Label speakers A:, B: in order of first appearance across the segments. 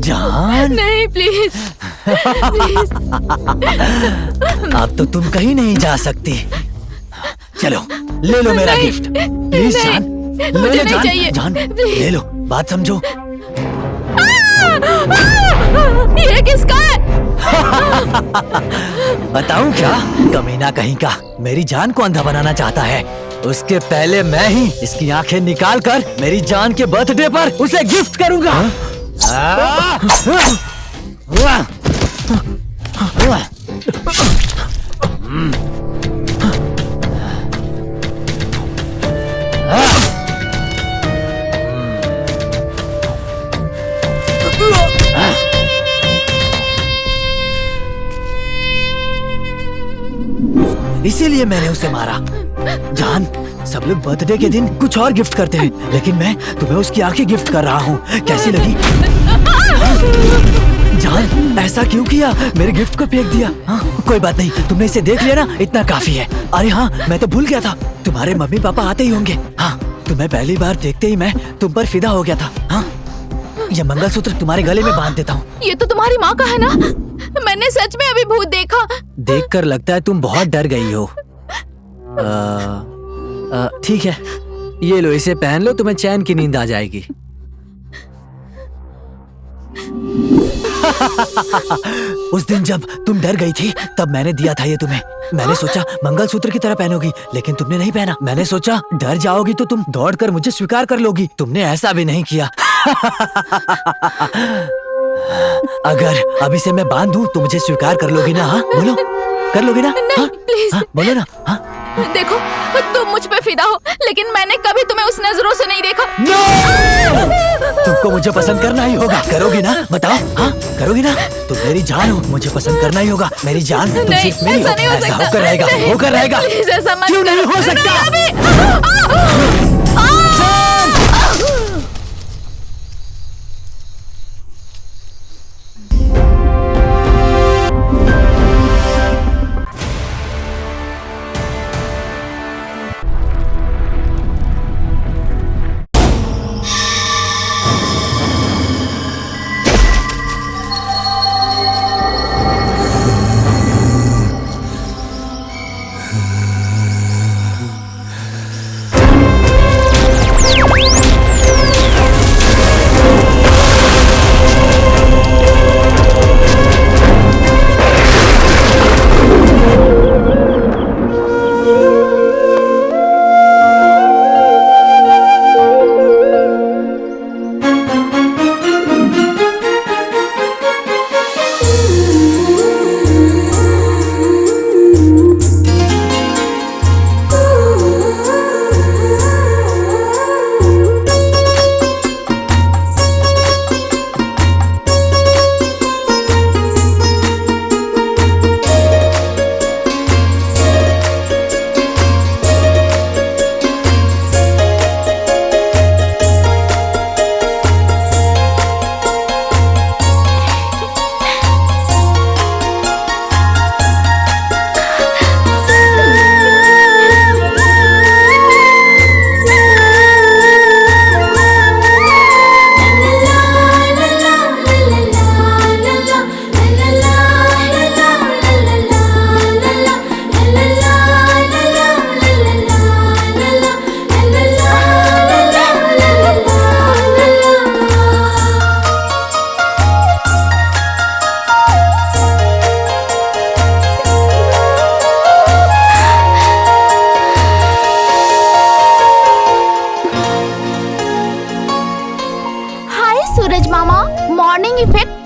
A: जान
B: नहीं please please.
A: अब तो तुम कहीं नहीं जा सकती। चलो ले लो मेरा गिफ्ट प्लीज जान। ले
B: मुझे
A: लो
B: नहीं
A: जान,
B: चाहिए,
A: जान
B: प्लीज।
A: ले लो, बात समझो।
B: ये किसका है?
A: बताऊं क्या? कमीना कहीं का मेरी जान को अंधा बनाना चाहता है। उसके पहले मैं ही इसकी आंखें निकाल कर मेरी जान के बर्थडे पर उसे गिफ्ट करूंगा। इसीलिए मैंने उसे मारा। जान, सब लोग बर्थडे के दिन कुछ और गिफ्ट करते हैं, लेकिन मैं तुम्हें उसकी आंखें गिफ्ट कर रहा हूँ। कैसी लगी? जान, ऐसा क्यों किया? मेरे गिफ्ट को फेंक दिया। हाँ, कोई बात नहीं, तुमने इसे देख लिया ना, इतना काफी है। अरे हाँ, मैं तो भूल गया था, तुम्हारे मम्मी पापा आते ही होंगे। हाँ, तुम्हें पहली बार देखते ही मैं तुम पर फिदा हो गया था। हाँ, ये मंगलसूत्र तुम्हारे गले में बांध देता हूँ।
B: ये तो तुम्हारी माँ का है ना? मैंने सच में अभी भूत देखा।
A: देखकर लगता है तुम बहुत डर गई हो। ठीक है, ये लो, इसे पहन लो, तुम्हें चैन की नींद आ जाएगी। उस दिन जब तुम डर गई थी तब मैंने दिया था ये तुम्हें। मैंने सोचा मंगलसूत्र की तरह पहनोगी, लेकिन तुमने नहीं पहना। मैंने सोचा डर जाओगी तो तुम दौड़कर मुझे स्वीकार कर लोगी। तुमने ऐसा भी नहीं किया। अगर अभी से मैं बांध दूं तो मुझे स्वीकार कर लोगी ना? हाँ बोलो, कर लोगी ना?
B: नहीं,
A: हाँ?
B: प्लीज।
A: हाँ, बोलो ना। हाँ?
B: देखो, तुम मुझ पे फिदा हो, लेकिन मैंने कभी तुम्हें उस नजरों से नहीं देखा।
A: No! तुमको मुझे पसंद करना ही होगा। करोगी ना? बताओ। हाँ, करोगी ना? तुम मेरी जान हो, मुझे पसंद करना ही होगा। मेरी जान, तुम
B: नहीं,
A: सिर्फ मेरी हो।
B: ऐसा नहीं हो
A: ऐसा
B: सकता।
A: होकर रहेगा,
B: नहीं,
A: होकर रहेगा।
B: प्लीज ऐसा मत
A: क्यों नहीं
B: करो।
A: हो सकता?
B: नहीं,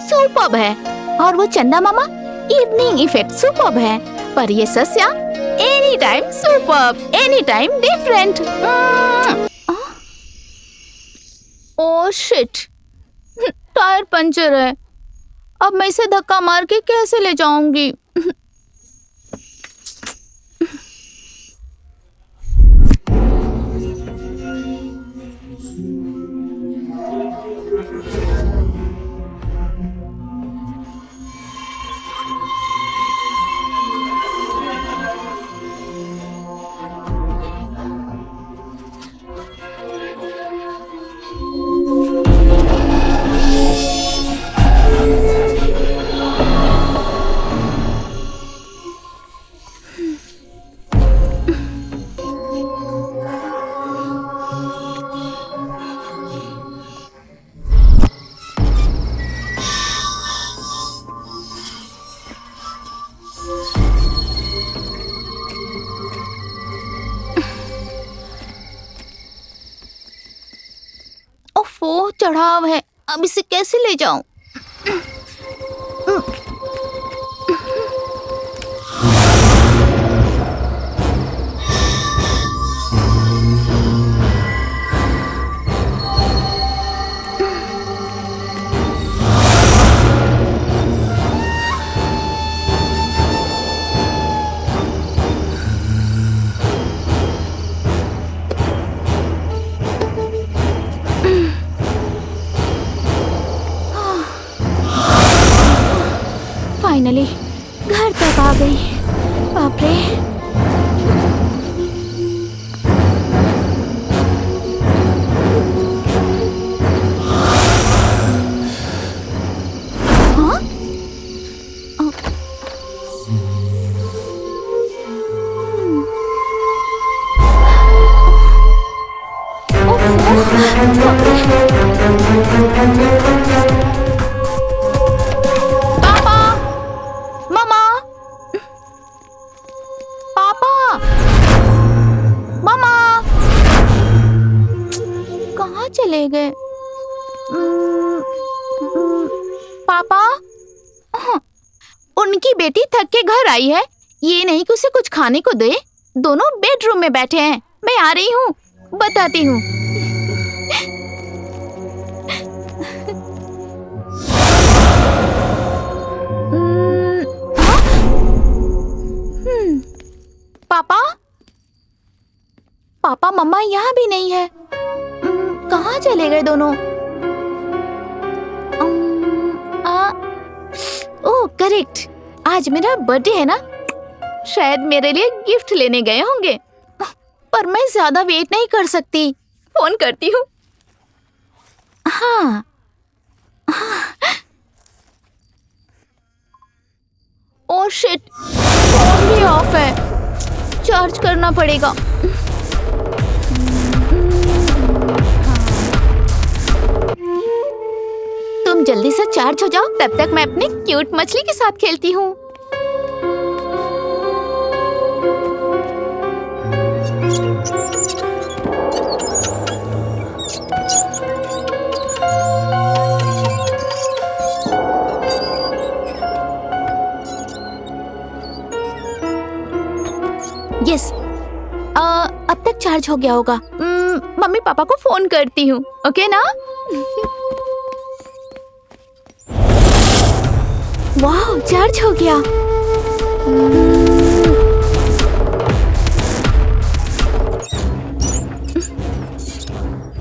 B: सुपर्ब है और वो चंदा मामा इवनिंग इफेक्ट सुपर्ब है, पर ये सस्या any time superb, any time different. Oh shit, tyre puncture है। अब मैं इसे धक्का मार के कैसे ले जाऊंगी? ओफो, चढ़ाव है, अब इसे कैसे ले जाऊं? फाइनली घर तक आ गई। बाप रे। हाँ? पापा, मम्मा, पापा, मम्मा, कहाँ चले गए? पापा, हाँ, उनकी बेटी थक के घर आई है, ये नहीं कि उसे कुछ खाने को दे। दोनों बेडरूम में बैठे हैं। मैं आ रही हूँ, बताती हूँ। पापा, पापा मम्मा यहाँ भी नहीं है। कहाँ चले गए दोनों? ओह करेक्ट, आज मेरा बर्थडे है ना, शायद मेरे लिए गिफ्ट लेने गए होंगे। पर मैं ज्यादा वेट नहीं कर सकती, फोन करती हूँ। हाँ, ओह शिट, फोन भी ऑफ है, चार्ज करना पड़ेगा। तुम जल्दी से चार्ज हो जाओ, तब तक मैं अपनी क्यूट मछली के साथ खेलती हूँ। यस, अब तक चार्ज हो गया होगा। मम्मी पापा को फोन करती हूँ, ओके ना? वाह, चार्ज हो गया।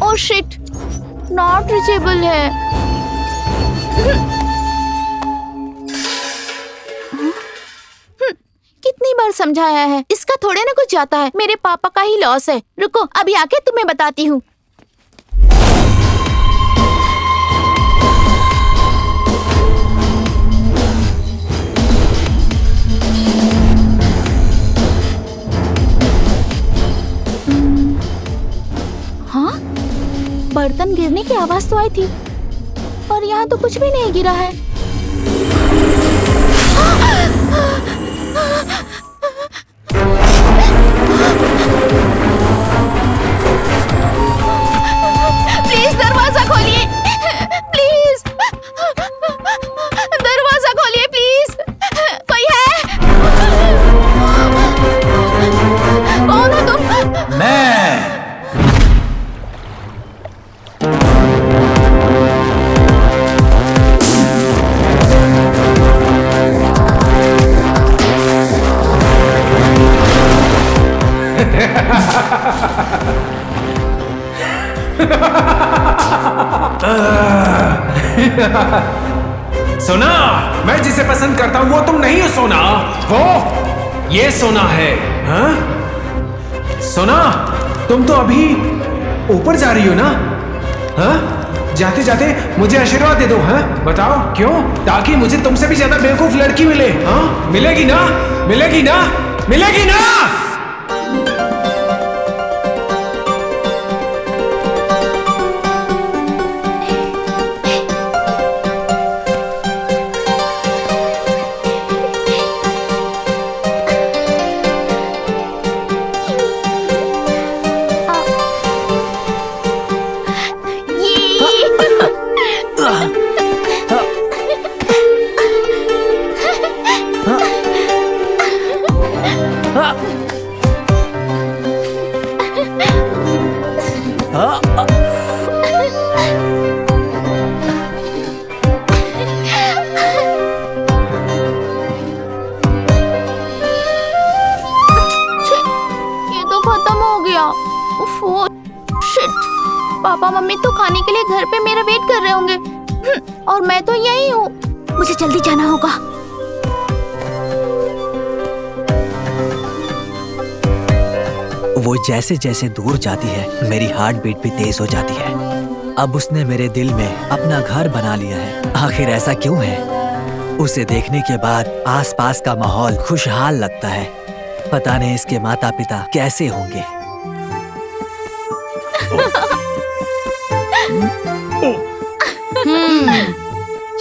B: ओह शिट, नॉट रीचेबल है। कितनी बार समझाया है, इसका थोड़े ना कुछ जाता है। मेरे पापा का ही लॉस है। रुको, अभी आके तुम्हें बताती हूँ। हाँ, बर्तन गिरने की आवाज तो आई थी, पर यहाँ तो कुछ भी नहीं गिरा है। प्लीज दरवाजा खोलिए, प्लीज दरवाजा खोलिए, प्लीज। कोई है? कौन हो तुम?
A: मैं।
C: सोना, मैं जिसे पसंद करता हूँ वो तुम नहीं हो सोना, वो ये सोना है। हाँ? सोना, तुम तो अभी ऊपर जा रही हो ना? हाँ? जाते जाते मुझे आशीर्वाद दे दो। हाँ? बताओ क्यों? ताकि मुझे तुमसे भी ज्यादा बेवकूफ लड़की मिले। हाँ? मिलेगी ना? मिलेगी ना? मिलेगी ना?
B: पापा मम्मी तो खाने के लिए घर पे मेरा वेट कर रहे होंगे। और मैं तो यही हूँ, मुझे जल्दी जाना होगा।
A: वो जैसे जैसे दूर जाती है मेरी हार्ट बीट भी तेज हो जाती है। अब उसने मेरे दिल में अपना घर बना लिया है। आखिर ऐसा क्यों है? उसे देखने के बाद आसपास का माहौल खुशहाल लगता है। पता नहीं इसके माता पिता कैसे होंगे।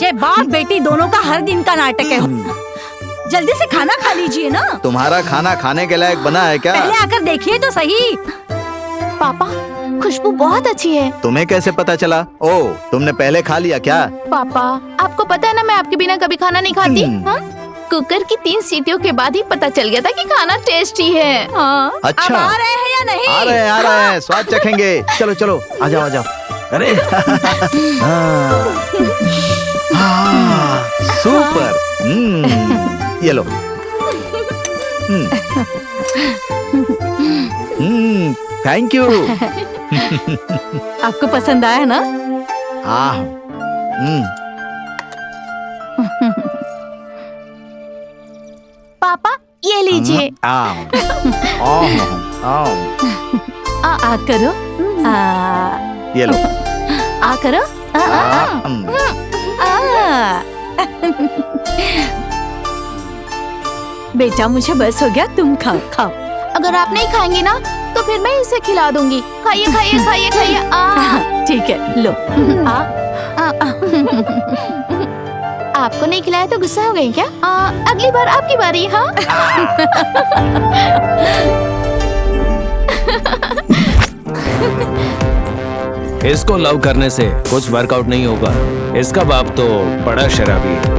D: ये बाप बेटी दोनों का हर दिन का नाटक है। जल्दी से खाना खा लीजिए ना।
E: तुम्हारा खाना खाने के लायक बना है क्या?
D: पहले आकर देखिए तो सही।
B: पापा, खुशबू बहुत अच्छी है।
E: तुम्हें कैसे पता चला? ओह, तुमने पहले खा लिया क्या?
B: पापा, आपको पता है ना मैं आपके बिना कभी खाना नहीं खाती। हाँ? कुकर की 3 सीटियों के बाद ही पता चल गया था कि खाना टेस्टी है। हाँ?
E: अच्छा।
D: अब आ रहे हैं या नहीं?
E: आ रहे हैं, स्वाद चखेंगे। चलो चलो, आ जाओ आ जाओ। अरे हाँ, सुपर। ये लो। Thank you.
D: आपको पसंद आया ना?
E: हाँ।
B: पापा, ये लीजिए।
D: आ करो।
E: ये लो।
D: आ करो। बेटा मुझे बस हो गया, तुम खाओ खाओ।
B: अगर आप नहीं खाएंगे ना तो फिर मैं इसे खिला दूंगी। खाइए खाइए खाइए खाइए।
D: ठीक है, लो।
B: आपको नहीं खिलाया तो गुस्सा हो गई क्या? अगली बार आपकी बारी। हाँ?
C: इसको लव करने से कुछ वर्कआउट नहीं होगा। इसका बाप तो बड़ा शराबी है।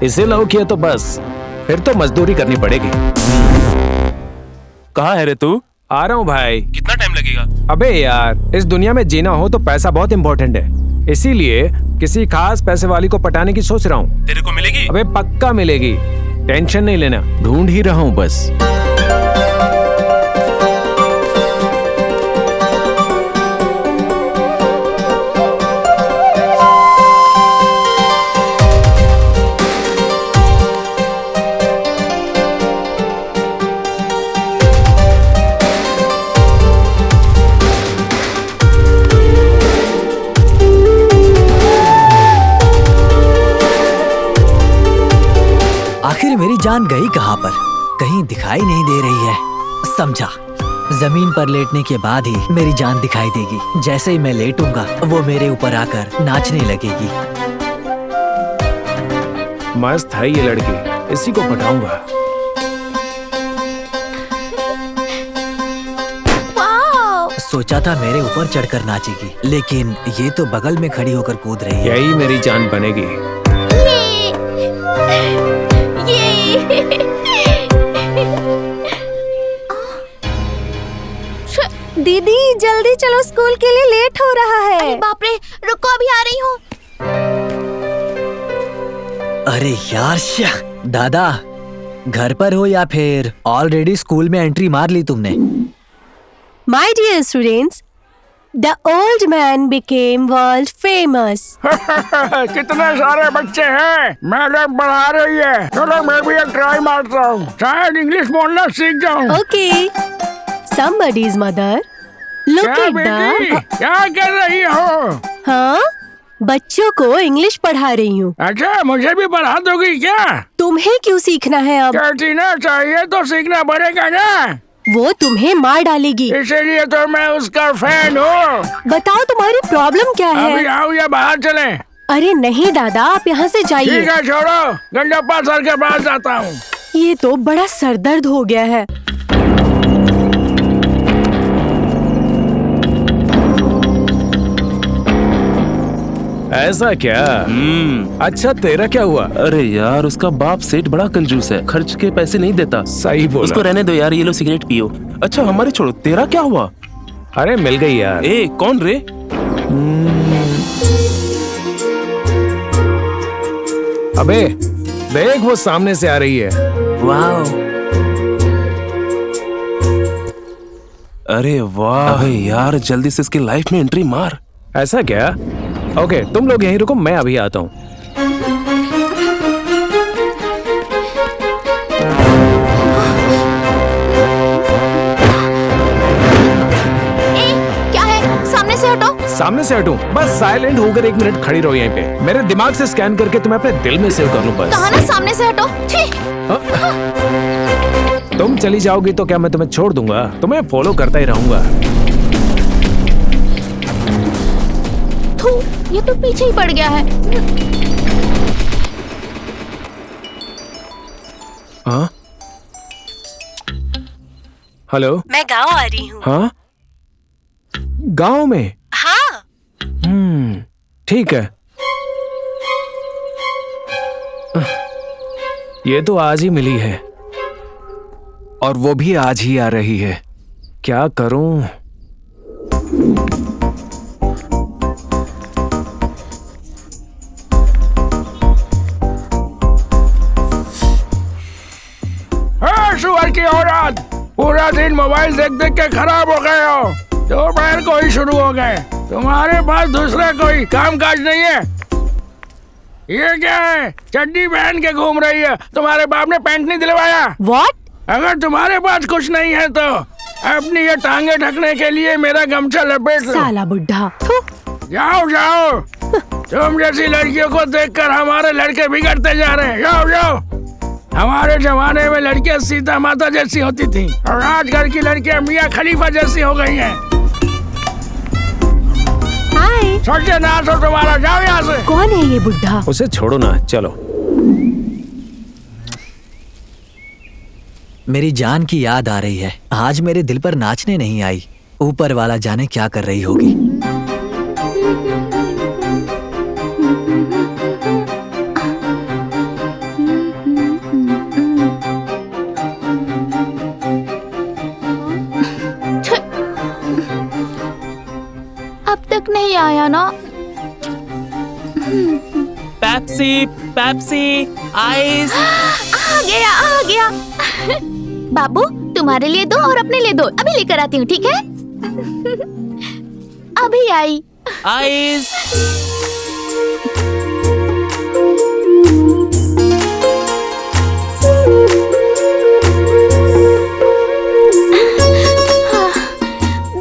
C: इसे लव किया तो बस फिर तो मजदूरी करनी पड़ेगी।
F: कहाँ है रे तू?
C: आ रहा हूँ भाई।
F: कितना टाइम लगेगा?
C: अबे यार, इस दुनिया में जीना हो तो पैसा बहुत इम्पोर्टेंट है। इसीलिए किसी खास पैसे वाली को पटाने की सोच रहा हूँ।
F: तेरे को मिलेगी?
C: अबे पक्का मिलेगी, टेंशन नहीं लेना। ढूंढ ही रहा हूँ बस।
A: आखिर मेरी जान गई कहाँ पर? कहीं दिखाई नहीं दे रही है। समझा, जमीन पर लेटने के बाद ही मेरी जान दिखाई देगी। जैसे ही मैं लेटूंगा वो मेरे ऊपर आकर नाचने लगेगी।
C: मस्त है ये लड़की, इसी को पटाऊंगा।
A: सोचा था मेरे ऊपर चढ़कर नाचेगी, लेकिन ये तो बगल में खड़ी होकर कूद रही है।
C: यही मेरी जान बनेगी।
D: दीदी जल्दी चलो, स्कूल के लिए लेट हो रहा है।
B: बाप रे, रुको अभी आ रही हूँ।
A: अरे यार श्या, दादा घर पर हो या फिर ऑलरेडी स्कूल में एंट्री मार ली तुमने?
D: My dear students, the old man became world famous.
G: कितने सारे बच्चे हैं, मैडम पढ़ा रही है। चलो मैं भी एक ट्राई मारता हूँ, शायद इंग्लिश बोलना सीख जाऊँ।
D: Okay, somebody's mother. Look
G: क्या
D: at
G: बेटी,
D: the.
G: क्या कर रही हो?
D: हाँ, बच्चों को इंग्लिश पढ़ा रही हूँ।
G: अच्छा, मुझे भी पढ़ा दोगी क्या?
D: तुम्हें क्यों सीखना है अब?
G: कहती ना चाहिए तो सीखना पड़ेगा ना।
D: वो तुम्हें मार डालेगी।
G: इसीलिए तो मैं उसका फैन हूँ।
D: बताओ तुम्हारी प्रॉब्लम क्या
G: अभी
D: है?
G: आओ या बाहर चले?
D: अरे नहीं दादा, आप यहाँ से जाइए।
G: ठीक है, छोड़ो, गंजप्पा सर के पास जाता हूँ।
D: ये तो बड़ा सरदर्द हो गया है।
C: ऐसा क्या? अच्छा, तेरा क्या हुआ?
F: अरे यार, उसका बाप सेठ बड़ा कंजूस है, खर्च के पैसे नहीं देता।
C: सही बोला।
F: उसको रहने दो यार, ये लो सिगरेट पियो। अच्छा हमारी छोड़ो, तेरा क्या हुआ?
C: अरे मिल गई यार।
F: ए कौन रे?
C: अबे देख, वो सामने से आ रही है।
A: वाओ,
F: अरे वाह, अबे यार जल्दी से इसकी लाइफ में एंट्री मार।
C: ऐसा क्या? ओके, तुम लोग यहीं रुको, मैं अभी आता हूँ।
B: क्या है? सामने से हटो।
C: सामने से हटूं? बस साइलेंट होकर 1 मिनट खड़ी रहो यहीं पे। मेरे दिमाग से स्कैन करके तुम्हें अपने दिल में सेव कर लूं बस।
B: कहा ना सामने से हटो। छी।
C: तुम चली जाओगी तो क्या मैं तुम्हें छोड़ दूंगा? तुम्हें फॉलो करता ही रहूंगा।
B: थू, ये तो पीछे ही पड़ गया है।
C: हाँ? हेलो?
D: मैं गाँव आ रही हूँ।
C: हाँ? गांव में?
D: हाँ।
C: ठीक है। ये तो आज ही मिली है और वो भी आज ही आ रही है। क्या करूं?
G: सुअर की औरत, पूरा दिन मोबाइल देख देख के खराब हो गए हो। दोपहर को ही शुरू हो गए। तुम्हारे पास दूसरा कोई काम काज नहीं है? ये क्या है? चड्डी पहन के घूम रही है। तुम्हारे बाप ने पैंट नहीं दिलवाया?
D: What?
G: अगर तुम्हारे पास कुछ नहीं है तो अपनी ये टांगे ढकने के लिए मेरा गमछा लपेट लो।
D: साला बुढ़ा।
G: जाओ जाओ। तुम जैसी लड़कियों को देखकर हमारे लड़के बिगड़ते जा रहे हैं। जाओ जाओ। हमारे जमाने में लड़कियां सीता माता जैसी होती थी और आजकल की लड़कियां मियां खलीफा जैसी हो गई हैं।
D: हाय।
G: सत्यानाश हो तुम्हारा। जाओ यहाँ से।
D: कौन है ये बुढ़ा?
C: उसे छोड़ो ना, चलो।
A: मेरी जान की याद आ रही है। आज मेरे दिल पर नाचने नहीं आई। ऊपर वाला जाने क्या कर रही होगी।
B: अब तक नहीं आया ना।
F: Pepsi, Pepsi, ice.
B: आ गया। बाबू, तुम्हारे लिए 2 और अपने लिए 2। अभी लेकर आती हूँ, ठीक है? अभी आई।
F: आइस।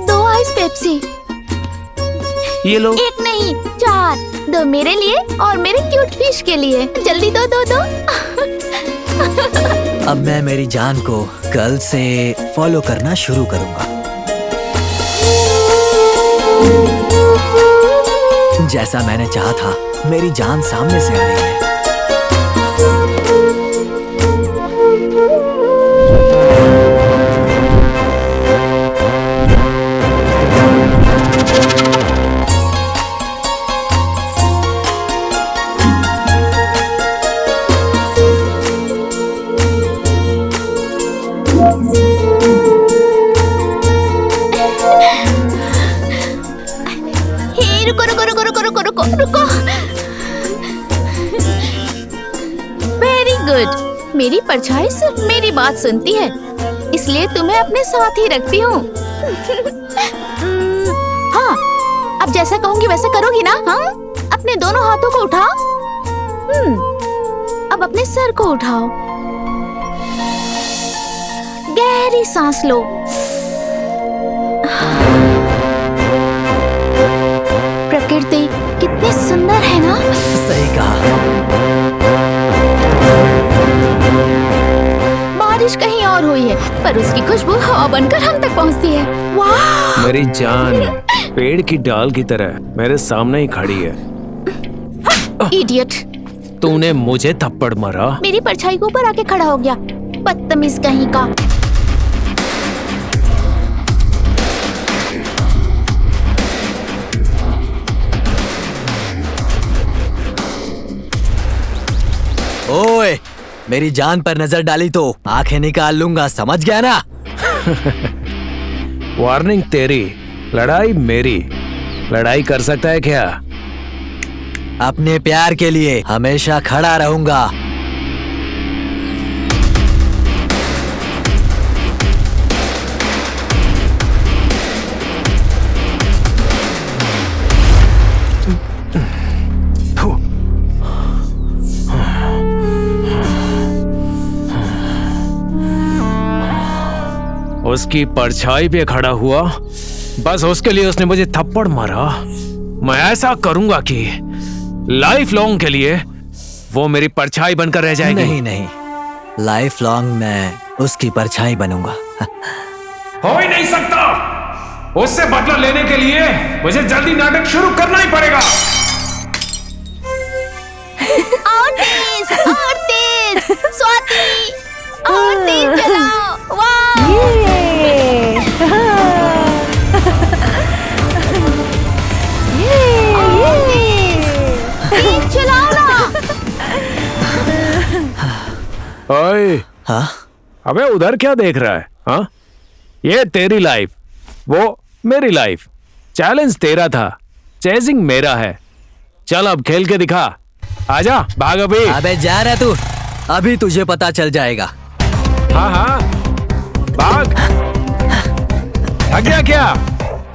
B: दो आइस पेप्सी।
F: ये लो।
B: 1 नहीं 4। 2 मेरे लिए और मेरे क्यूट फिश के लिए। जल्दी दो।
A: अब मैं मेरी जान को कल से फॉलो करना शुरू करूंगा। जैसा मैंने चाहा था, मेरी जान सामने से आ रही है।
B: रुको। Very good. मेरी परछाई सिर्फ मेरी बात सुनती है, इसलिए तुम्हें अपने साथ ही रखती हूँ। हाँ, अब जैसा कहूँगी वैसा करोगी ना? हाँ, अपने दोनों हाथों को उठाओ। अब अपने सर को उठाओ। गहरी सांस लो। प्रकृति कितनी सुंदर है ना?
A: सही कहा।
B: बारिश कहीं और हुई है, पर उसकी खुशबू हवा बनकर हम तक पहुंचती है। वाह!
C: मेरी जान पेड़ की डाल की तरह मेरे सामने ही खड़ी है।
B: इडियट!
C: तूने मुझे थप्पड़ मारा।
B: मेरी परछाई के ऊपर आके खड़ा हो गया, बदतमीज कहीं का।
A: ओए, मेरी जान पर नजर डाली तो आंखें निकाल लूंगा, समझ गया ना?
C: वार्निंग तेरी, लड़ाई मेरी। लड़ाई कर सकता है क्या?
A: अपने प्यार के लिए हमेशा खड़ा रहूंगा।
C: उसकी परछाई पे खड़ा हुआ, बस उसके लिए उसने मुझे थप्पड़ मारा। मैं ऐसा करूंगा कि लाइफ लॉन्ग के लिए वो मेरी परछाई बनकर रह जाएगी।
A: नहीं नहीं, लाइफ लॉन्ग मैं उसकी परछाई बनूंगा।
C: हो ही नहीं सकता। उससे बदला लेने के लिए मुझे जल्दी नाटक शुरू करना ही पड़ेगा।
B: और तेज, और तेज, स्वाति, और तेज चलाओ। वाह! और तेज चलाओ ना।
C: ओए,
A: हाँ?
C: अबे उधर क्या देख रहा है? हाँ? ये तेरी लाइफ, वो मेरी लाइफ। चैलेंज तेरा था, चेजिंग मेरा है। चल अब खेल के दिखा। आजा, भाग अभी।
A: अबे जा रहा तू, अभी तुझे पता चल जाएगा।
C: हाँ हाँ, भाग। थक गया क्या?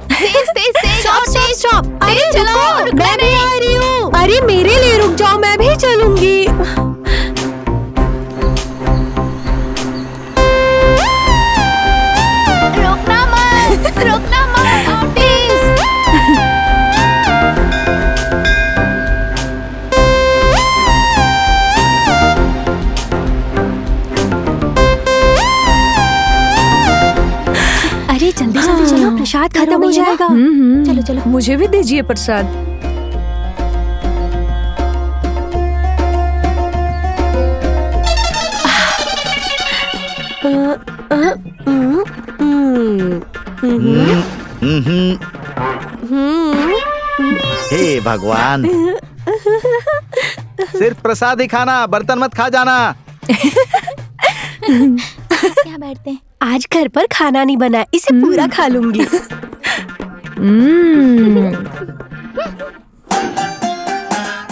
B: तेज तेज तेज, और तेज।
D: स्टॉप।
B: तेज चलाओ।
D: मैं भी आ रही हूँ। अरे मेरे लिए रुक जाओ, मैं भी चलूंगी।
B: रोकना मत, रोकना मत, और तेज।
D: अरे जल्दी जल्दी चलो, प्रसाद खत्म हो जाएगा।
B: चलो चलो।
D: मुझे भी दीजिए प्रसाद।
E: हे भगवान, सिर्फ प्रसाद ही खाना, बर्तन मत खा जाना।
B: क्या बैठते हैं?
D: आज घर पर खाना नहीं बना, इसे पूरा खा लूंगी।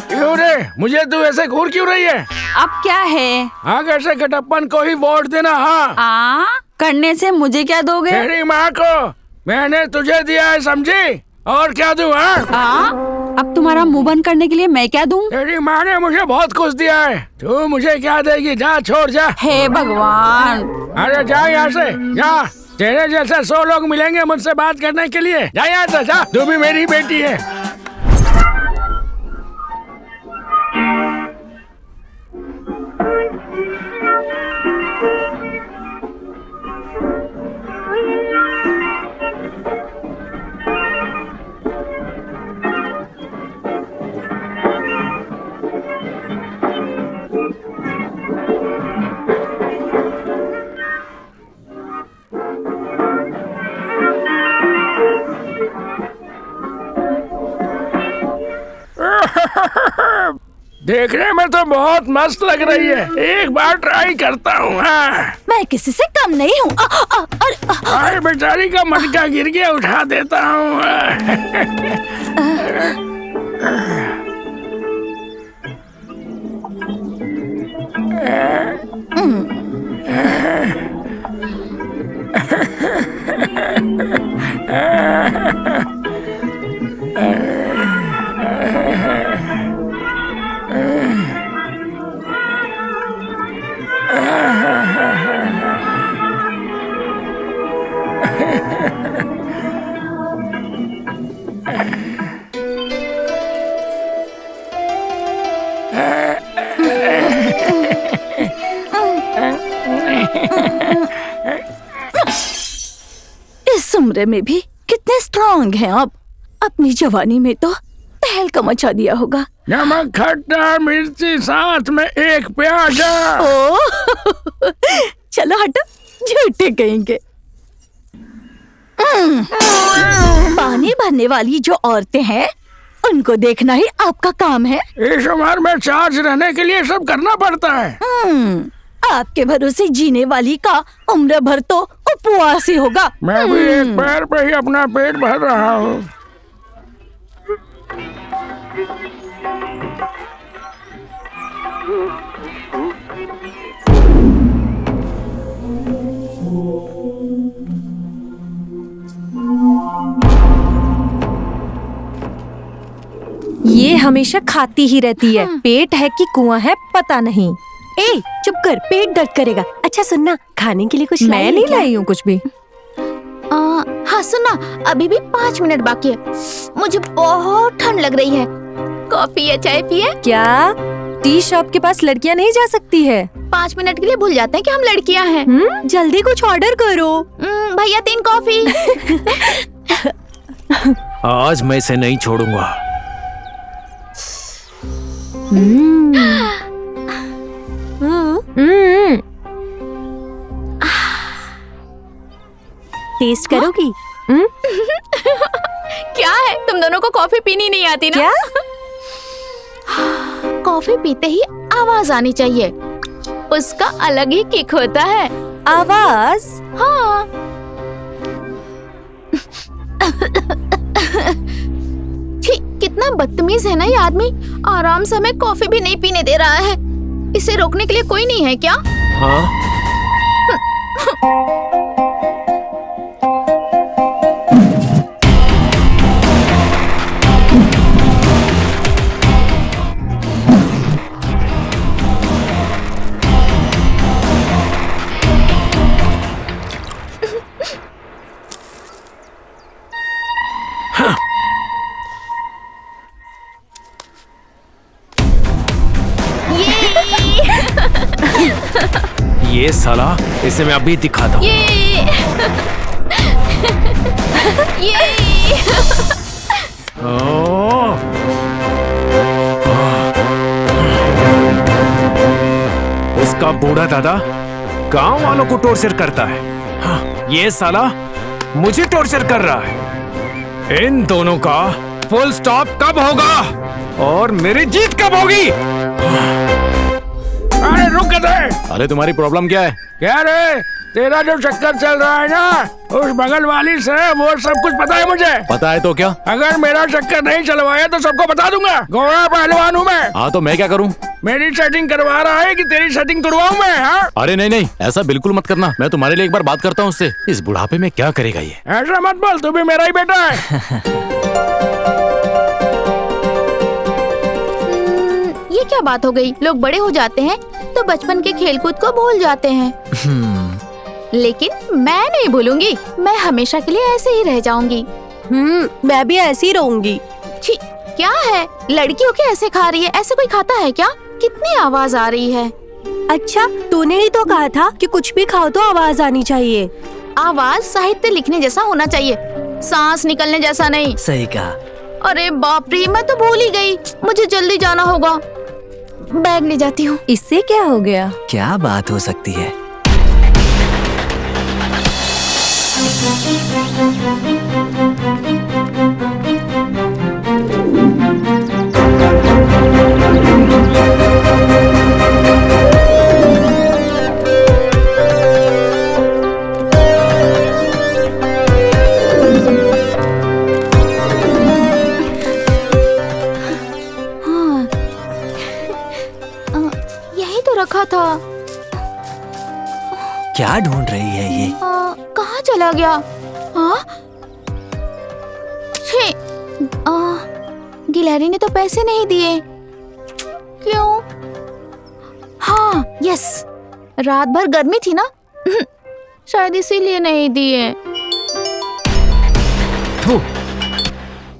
G: क्यों रे, मुझे तू ऐसे घूर क्यों रही है?
H: अब क्या है?
G: हाँ, कैसे कटप्पन को ही वोट देना। हाँ,
H: करने से मुझे क्या दोगे?
G: तेरी माँ को मैंने तुझे दिया है, समझी? और क्या दूं?
H: अब तुम्हारा मुंह बंद करने के लिए मैं क्या दूं?
G: तेरी माँ ने मुझे बहुत कुछ दिया है, तू मुझे क्या देगी? जा, छोड़ जा।
H: हे भगवान!
G: अरे जा यहाँ से, जा। तेरे जैसे 100 लोग मिलेंगे मुझसे बात करने के लिए। जा यहाँ से, जा। तू भी मेरी बेटी है। देखने में तो बहुत मस्त लग रही है, एक बार ट्राई करता हूँ।
D: मैं किसी से कम नहीं हूँ।
G: अरे बेचारी का मटका गिर गया, उठा देता हूँ।
D: इस उम्र में भी कितने स्ट्रांग हैं आप। अपनी जवानी में तो तहलका मचा दिया होगा।
G: नमक, खट्टा, मिर्ची, साथ में एक प्याज।
D: ओ चलो हटो, झूठे कहेंगे। पानी भरने वाली जो औरतें हैं उनको देखना ही आपका काम है।
G: इस उम्र में चार्ज रहने के लिए सब करना पड़ता है।
D: आपके भरोसे जीने वाली का उम्र भर तो उपवास ही होगा।
G: मैं भी एक पैर पे ही अपना पेट भर रहा हूँ।
I: ये हमेशा खाती ही रहती है। पेट है कि कुआं है पता नहीं।
D: ए चुप कर, पेट दर्द करेगा। अच्छा सुनना, खाने के लिए कुछ
I: मैं नहीं लाई हूँ कुछ भी।
B: हाँ सुनना, अभी भी 5 मिनट बाकी है। मुझे बहुत ठंड लग रही है। कॉफी या चाय पिए?
I: क्या टी शॉप के पास लड़कियां नहीं जा सकती है?
B: 5 मिनट के लिए भूल जाते हैं कि हम लड़कियां हैं।
I: जल्दी कुछ ऑर्डर करो।
B: भैया 3 कॉफी।
C: आज मैं इसे नहीं छोड़ूंगा।
I: टेस्ट करोगी?
B: क्या है, तुम दोनों को कॉफी पीनी नहीं आती ना?
I: क्या?
B: कॉफी पीते ही आवाज आनी चाहिए, उसका अलग ही किक होता है।
I: आवाज?
B: हाँ। छी, कितना बदतमीज है ना ये आदमी। आराम से हमें कॉफी भी नहीं पीने दे रहा है। इसे रोकने के लिए कोई नहीं है क्या?
C: हाँ? ये साला, इसे मैं अभी दिखाता हूँ। उसका बूढ़ा दादा गांव वालों को टॉर्चर करता है। हाँ, ये साला मुझे टॉर्चर कर रहा है। इन दोनों का फुल स्टॉप कब होगा और मेरी जीत कब होगी?
G: अरे रुक दे।
C: अरे तुम्हारी प्रॉब्लम क्या है?
G: क्या रे, तेरा जो चक्कर चल रहा है ना उस बगल वाली से, वो सब कुछ पता है मुझे।
C: पता है तो क्या?
G: अगर मेरा चक्कर नहीं चलवाया तो सबको बता दूंगा। गोरा पहलवान हूँ मैं।
C: हाँ तो मैं क्या करूँ?
G: मेरी सेटिंग करवा रहा है कि तेरी सेटिंग करवाऊँ मैं? हाँ?
C: अरे नहीं नहीं, ऐसा बिल्कुल मत करना। मैं तुम्हारे लिए एक बार बात करता हूँ उससे। इस बुढ़ापे में क्या करेगा ये?
G: ऐसा मत बोल, तू भी मेरा ही बेटा है।
B: ये क्या बात हो गई? लोग बड़े हो जाते हैं तो बचपन के खेलकूद को भूल जाते हैं। लेकिन मैं नहीं भूलूंगी। मैं हमेशा के लिए ऐसे ही रह जाऊंगी।
I: मैं भी ऐसी ही रहूंगी।
B: छी, क्या है, लड़कियों के ऐसे खा रही है? ऐसे कोई खाता है क्या? कितनी आवाज आ रही है।
I: अच्छा, तूने ही तो कहा था कि कुछ भी खाओ तो आवाज आनी चाहिए।
B: आवाज साहित्य लिखने जैसा होना चाहिए, सांस निकलने जैसा नहीं।
A: सही कहा।
B: अरे बाप रे, मैं तो भूल ही गई। मुझे जल्दी जाना होगा, बैग ले जाती हूँ।
I: इससे क्या हो गया?
A: क्या बात हो सकती है?
B: यही तो रखा था।
A: क्या ढूंढ रही है ये?
B: कहाँ चला गया? हाँ? छे, गिलहरी ने तो पैसे नहीं दिए। क्यों? हाँ, यस, रात भर गर्मी थी ना, शायद इसीलिए नहीं दिए।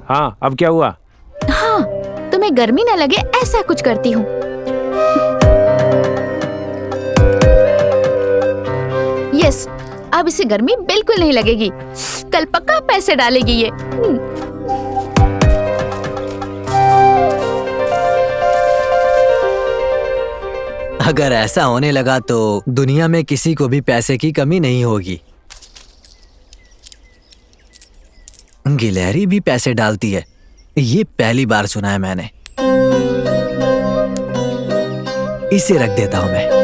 C: हाँ, अब क्या हुआ?
B: हाँ, तुम्हें गर्मी न लगे ऐसा कुछ करती हूँ। यस, अब इसे गर्मी बिल्कुल नहीं लगेगी। कल पक्का पैसे डालेगी ये।
A: अगर ऐसा होने लगा तो दुनिया में किसी को भी पैसे की कमी नहीं होगी। गिलहरी भी पैसे डालती है, ये पहली बार सुना है मैंने। इसे रख देता हूं मैं।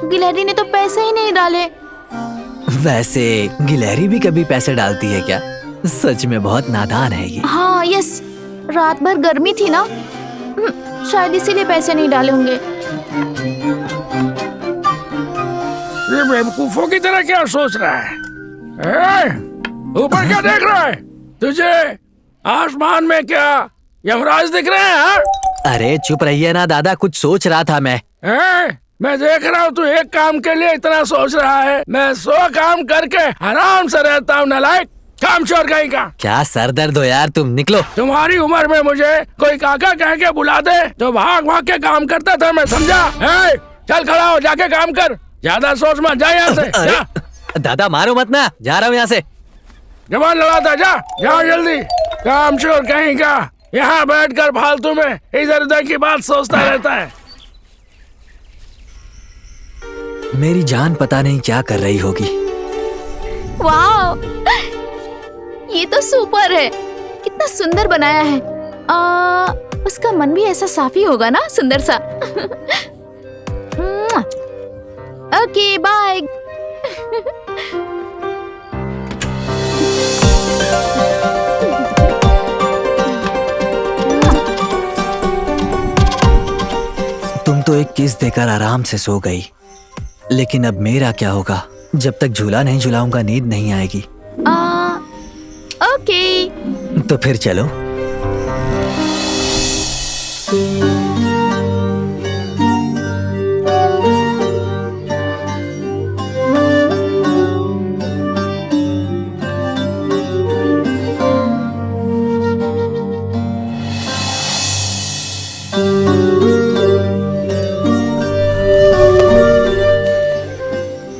B: गिलहरी ने तो पैसे ही नहीं डाले।
A: वैसे गिलहरी भी कभी पैसे डालती है क्या? सच में बहुत नादान है ये।
B: हाँ, यस, रात भर गर्मी थी ना, शायद इसीलिए पैसे नहीं डाले होंगे।
G: ये बेवकूफों की तरह क्या सोच रहा है? ऊपर क्या देख रहा है? तुझे आसमान में क्या यमराज दिख रहे हैं?
A: अरे चुप रहिए ना दादा, कुछ सोच रहा था मैं।
G: मैं देख रहा हूँ तू एक काम के लिए इतना सोच रहा है। मैं 100 काम करके आराम से रहता हूँ नालायक, काम चोर कहीं का।
A: क्या सर दर्द हो यार, तुम निकलो।
G: तुम्हारी उम्र में मुझे कोई काका कह के बुला दे तो भाग भाग के काम करता था मैं, समझा? चल खड़ा हो, जाके काम कर, ज्यादा सोच मत, जा यहाँ से जा।
A: दादा मारो मत ना, जा रहा हूँ यहाँ से।
G: जवान लड़ाता, जा जाओ जल्दी, काम चोर कहीं का। यहाँ बैठकर फालतू में इधर उधर की बात सोचता रहता है।
A: मेरी जान पता नहीं क्या कर रही होगी।
B: वाह, ये तो सुपर है, कितना सुंदर बनाया है। उसका मन भी ऐसा साफ ही होगा ना, सुंदर सा। Okay bye.
A: तुम तो एक किस देकर आराम से सो गई, लेकिन अब मेरा क्या होगा? जब तक झूला नहीं झुलाऊंगा नींद नहीं आएगी।
B: ओके।
A: तो फिर चलो।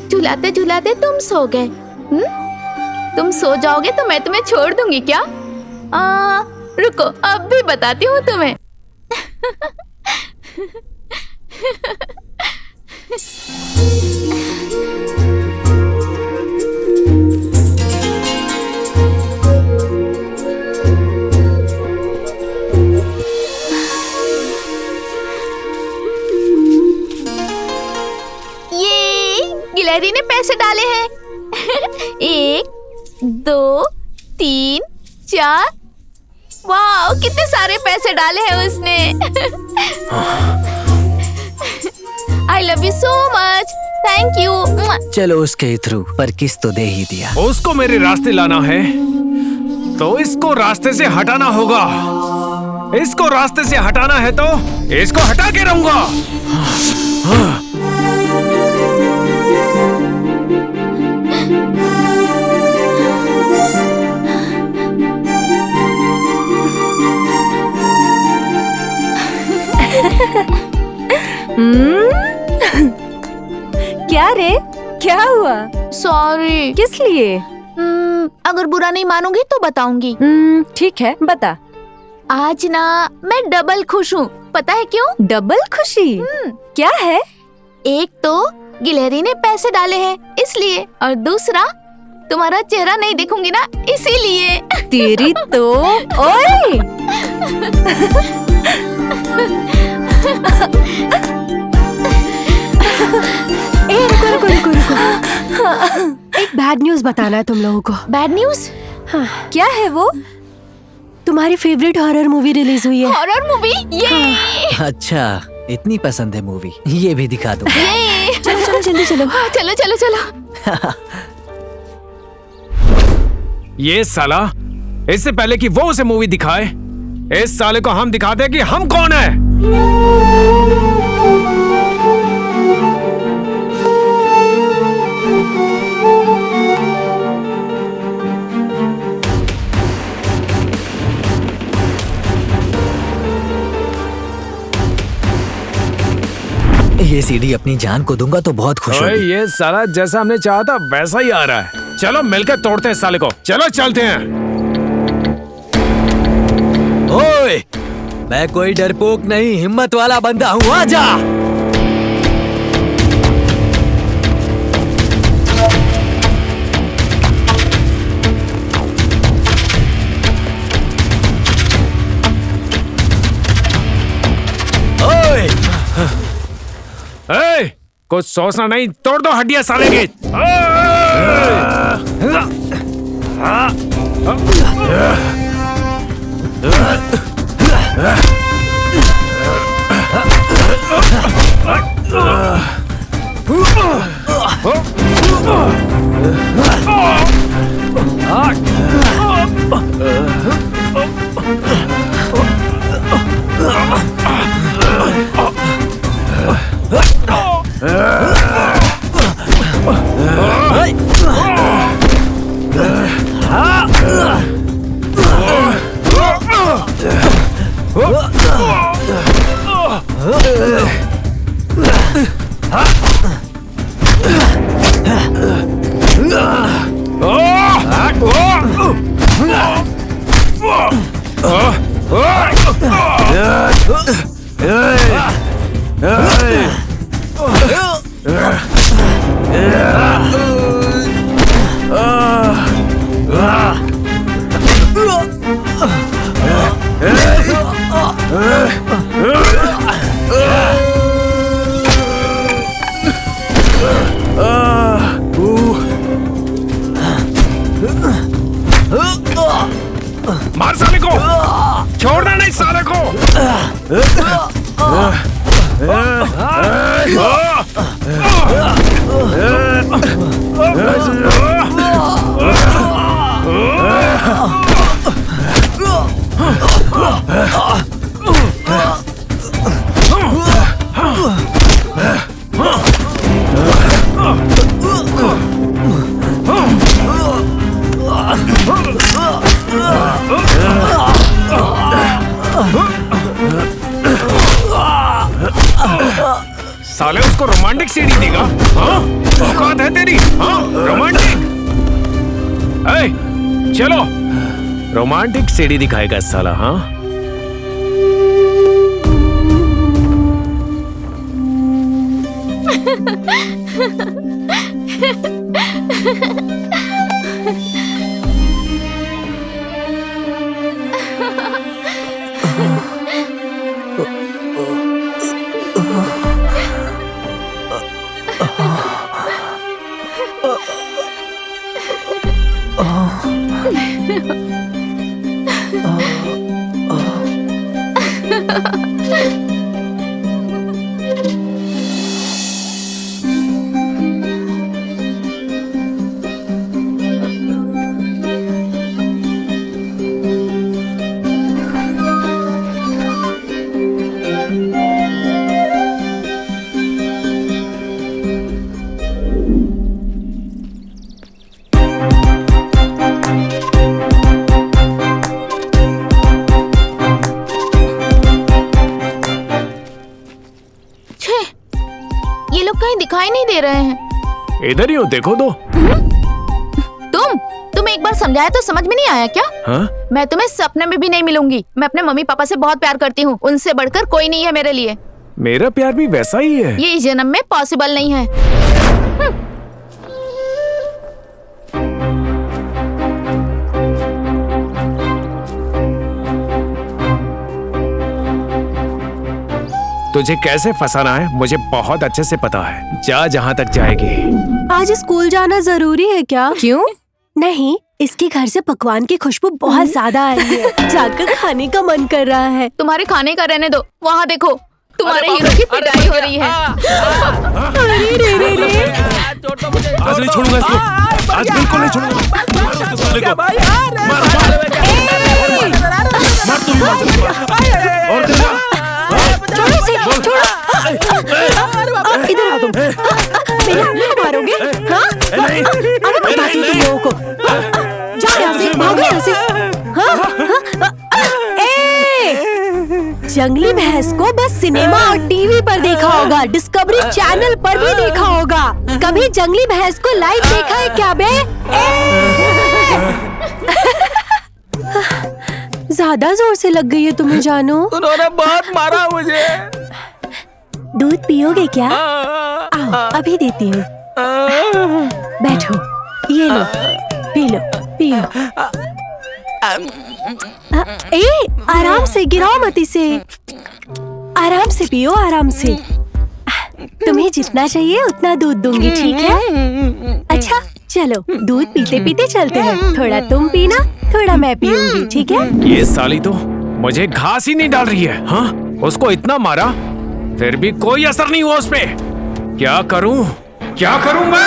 B: झुलाते झुलाते तुम सो गए। तुम सो जाओगे तो मैं तुम्हें छोड़ दूंगी क्या? रुको, अब भी बताती हूँ तुम्हें। गिलहरी ने पैसे डाले हैं। 1 2 3 4। वाह, कितने सारे पैसे डाले हैं उसने। I love you so much, thank you.
A: चलो उसके ही थ्रू, पर किस तो दे ही दिया।
C: उसको मेरे रास्ते लाना है तो इसको रास्ते से हटाना होगा। इसको रास्ते से हटाना है तो इसको हटा के रहूंगा।
I: क्या रे, क्या हुआ?
B: सॉरी।
I: किस लिए?
B: अगर बुरा नहीं मानोगी तो बताऊंगी।
I: ठीक है, बता।
B: आज ना मैं डबल खुश हूँ, पता है क्यों?
I: डबल खुशी? क्या है?
B: एक तो गिलहरी ने पैसे डाले हैं इसलिए, और दूसरा तुम्हारा चेहरा नहीं देखूंगी ना इसीलिए।
I: तेरी तो ओए। रुको।
J: एक बैड न्यूज बताना है तुम लोगों को।
B: Bad news?
J: हाँ।
I: क्या है वो?
J: तुम्हारी फेवरेट हॉरर मूवी रिलीज हुई है।
B: Horror movie? ये
A: अच्छा, इतनी पसंद है मूवी, ये भी दिखा दो।
J: चलो जल्दी चलो।
B: चलो।
C: ये साला, इससे पहले कि वो उसे मूवी दिखाए, इस साले को हम दिखाते हैं कि हम कौन है।
A: ये सीडी अपनी जान को दूंगा तो बहुत खुश होगी।
C: ये साला जैसा हमने चाहा था वैसा ही आ रहा है। चलो मिलकर तोड़ते हैं साले को, चलो चलते हैं।
A: ओए, मैं कोई डरपोक नहीं, हिम्मत वाला बंदा हूँ, आजा।
C: कुछ सोचना नहीं, तोड़ दो हड्डियां साले की। मार साले को, छोड़ना नहीं साले को। साले उसको रोमांटिक सीढ़ी देगा? हाँ? औकात है तेरी? हाँ? रोमांटिक? चलो रोमांटिक सीढ़ी दिखाएगा साला। हाँ?
B: दिखाई नहीं दे रहे हैं।
C: इधर ही हो, देखो तो।
B: तुम एक बार समझाया तो समझ में नहीं आया क्या?
C: हाँ?
B: मैं तुम्हें सपने में भी नहीं मिलूंगी। मैं अपने मम्मी पापा से बहुत प्यार करती हूँ, उनसे बढ़कर कोई नहीं है मेरे लिए।
C: मेरा प्यार भी वैसा ही है।
B: ये इस जन्म में पॉसिबल नहीं है।
C: तुझे कैसे फंसाना है मुझे बहुत अच्छे से पता है। जा जहाँ तक जाएगी।
J: आज स्कूल जाना जरूरी है क्या?
I: क्यों?
J: नहीं, इसके घर से पकवान की खुशबू बहुत ज्यादा आ रही है। जाकर खाने का मन कर रहा है।
B: तुम्हारे खाने का रहने दो, वहाँ देखो तुम्हारे हीरो की पिटाई हो रही है।
J: अरे रे रे रे।
F: आज नहीं छोड़ूंगा इसको, आज बिल्कुल नहीं छोड़ूंगा। मार उसको साले को। मार तू भी मार। और तेरा
J: छोड़ो इसे, छोड़ो। इधर आओ तुम। मेरे हाथ मारोगे? हाँ? अभी बताती हूँ तुम लोगों को। जाओ यहाँ से, भागो यहाँ से। हाँ? जंगली भैंस को बस सिनेमा और टीवी पर देखा होगा, डिस्कवरी चैनल पर भी देखा होगा। कभी जंगली भैंस को लाइव देखा है क्या बे? ज्यादा जोर से लग गई है तुम्हें जानू।
G: उन्होंने बहुत मारा मुझे।
J: दूध पियोगे क्या? आओ अभी देती हूँ। बैठो, ये लो, पी लो, पियो। आराम से, गिराओ मत इसे। आराम से पियो, आराम से। तुम्हें जितना चाहिए उतना दूध दूंगी, ठीक है? अच्छा चलो, दूध पीते पीते चलते हैं। थोड़ा तुम पीना, थोड़ा मैं पीऊंगी, ठीक है?
C: ये साली तो मुझे घास ही नहीं डाल रही है। हाँ? उसको इतना मारा फिर भी कोई असर नहीं हुआ उसपे। क्या करूं? क्या करूं मैं?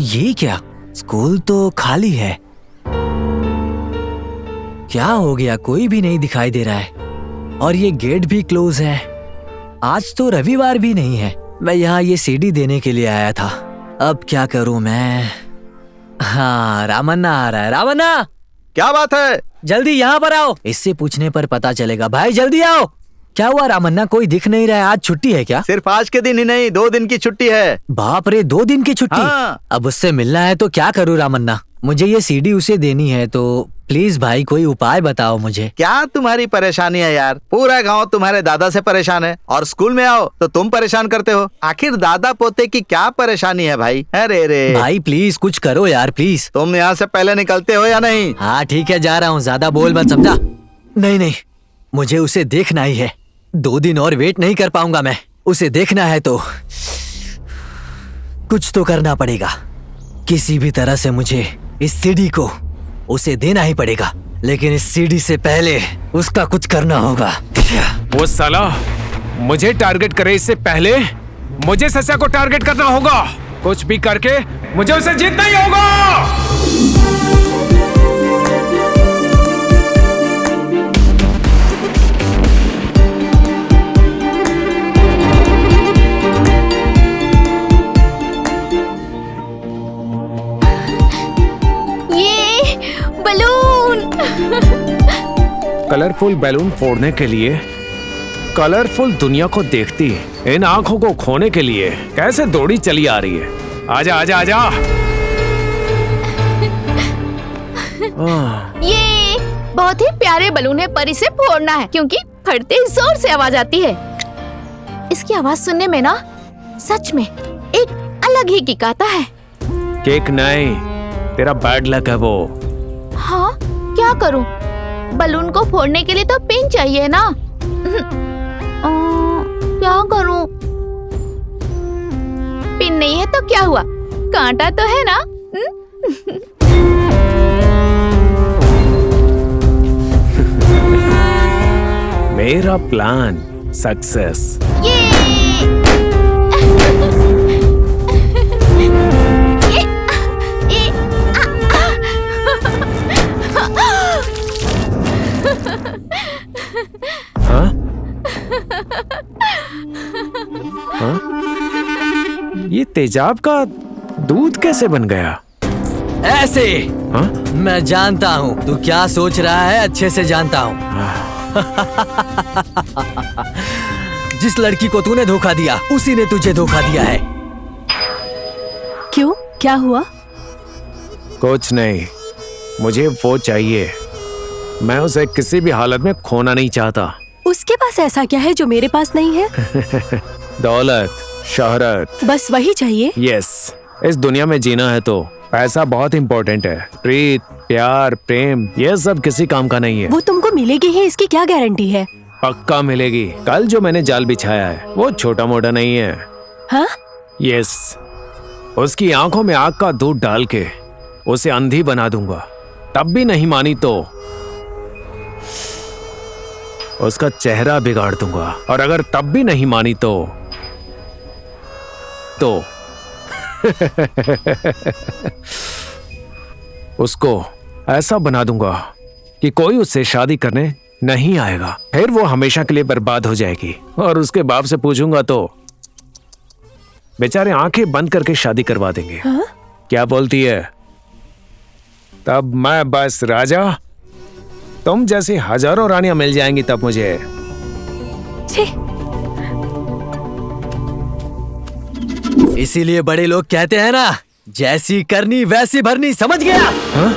A: ये क्या? स्कूल तो खाली है। क्या हो गया, कोई भी नहीं दिखाई दे रहा है और ये गेट भी क्लोज है। आज तो रविवार भी नहीं है। मैं यहाँ ये सीडी देने के लिए आया था। अब क्या करूं मैं? हाँ, रामन्ना आ रहा है। रामन्ना,
E: क्या बात है?
A: जल्दी यहाँ पर आओ। इससे पूछने पर पता चलेगा। भाई जल्दी आओ। क्या हुआ रामन्ना, कोई दिख नहीं रहा है? आज छुट्टी है क्या?
E: सिर्फ आज के दिन ही नहीं, 2 दिन की छुट्टी है।
A: बाप रे, 2 दिन की छुट्टी?
E: हाँ।
A: अब उससे मिलना है तो क्या करूँ रामन्ना? मुझे ये सीडी उसे देनी है, तो प्लीज भाई कोई उपाय बताओ मुझे।
E: क्या तुम्हारी परेशानी है यार? पूरा गांव तुम्हारे दादा से परेशान है और स्कूल में आओ तो तुम परेशान करते हो। आखिर दादा पोते की क्या परेशानी है भाई? अरे रे
A: भाई प्लीज कुछ करो यार, प्लीज।
E: तुम यहाँ से पहले निकलते हो या नहीं?
A: हाँ ठीक है, जा रहा हूँ, ज्यादा बोल मत, समझा? नहीं, मुझे उसे देखना ही है। 2 दिन और वेट नहीं कर पाऊंगा मैं। उसे देखना है तो कुछ तो करना पड़ेगा। किसी भी तरह से मुझे इस सीडी को उसे देना ही पड़ेगा, लेकिन इस सीडी से पहले उसका कुछ करना होगा।
C: वो साला मुझे टारगेट करे इससे पहले मुझे सचा को टारगेट करना होगा। कुछ भी करके मुझे उसे जीतना ही होगा। कलरफुल बैलून फोड़ने के लिए कलरफुल दुनिया को देखती इन आंखों को खोने के लिए कैसे दौड़ी चली आ रही है। आजा आजा आजा।
B: ये बहुत ही प्यारे बलून है, पर इसे फोड़ना है क्योंकि फटते ही जोर से आवाज आती है। इसकी आवाज सुनने में ना सच में एक अलग ही किक आता है।
C: केक नहीं, तेरा बैड लक है वो।
B: हाँ, क्या करूं? बलून को फोड़ने के लिए तो पिन चाहिए ना। क्या करूं? पिन नहीं है तो क्या हुआ, कांटा तो है ना।
C: मेरा प्लान सक्सेस। हाँ? हाँ? ये तेजाब का दूध कैसे बन गया?
A: ऐसे।
C: हाँ?
A: मैं जानता हूँ तू क्या सोच रहा है, अच्छे से जानता हूँ। जिस लड़की को तूने धोखा दिया उसी ने तुझे धोखा दिया है।
J: क्यों, क्या हुआ?
C: कुछ नहीं, मुझे वो चाहिए। मैं उसे किसी भी हालत में खोना नहीं चाहता।
J: उसके पास ऐसा क्या है जो मेरे पास नहीं है?
C: दौलत, शोहरत,
J: बस वही चाहिए।
C: यस, इस दुनिया में जीना है तो पैसा बहुत इम्पोर्टेंट है। प्रीत, प्यार, प्रेम, ये सब किसी काम का नहीं है।
J: वो तुमको मिलेगी ही, इसकी क्या गारंटी है?
C: पक्का मिलेगी। कल जो मैंने जाल बिछाया है वो छोटा मोटा नहीं है।
J: हाँ?
C: यस, उसकी आंखों में आग का दूध डाल के उसे अंधी बना दूंगा। तब भी नहीं मानी तो उसका चेहरा बिगाड़ दूंगा, और अगर तब भी नहीं मानी तो उसको ऐसा बना दूंगा कि कोई उससे शादी करने नहीं आएगा। फिर वो हमेशा के लिए बर्बाद हो जाएगी। और उसके बाप से पूछूंगा तो बेचारे आंखें बंद करके शादी करवा देंगे।
J: हाँ?
C: क्या बोलती है? तब मैं बस राजा, तुम जैसी हजारों रानियां मिल जाएंगी तब मुझे।
A: इसीलिए बड़े लोग कहते हैं ना, जैसी करनी वैसी भरनी, समझ गया?
C: हाँ?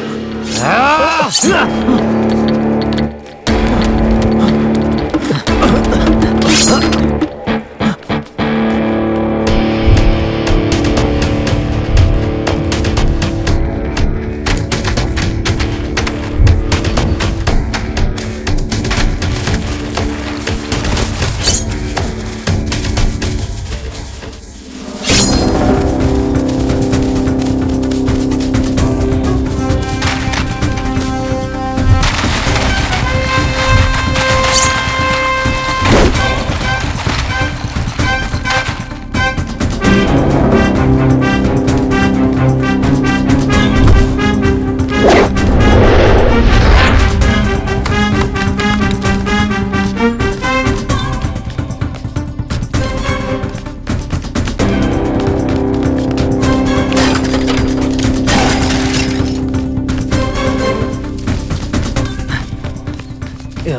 A: आज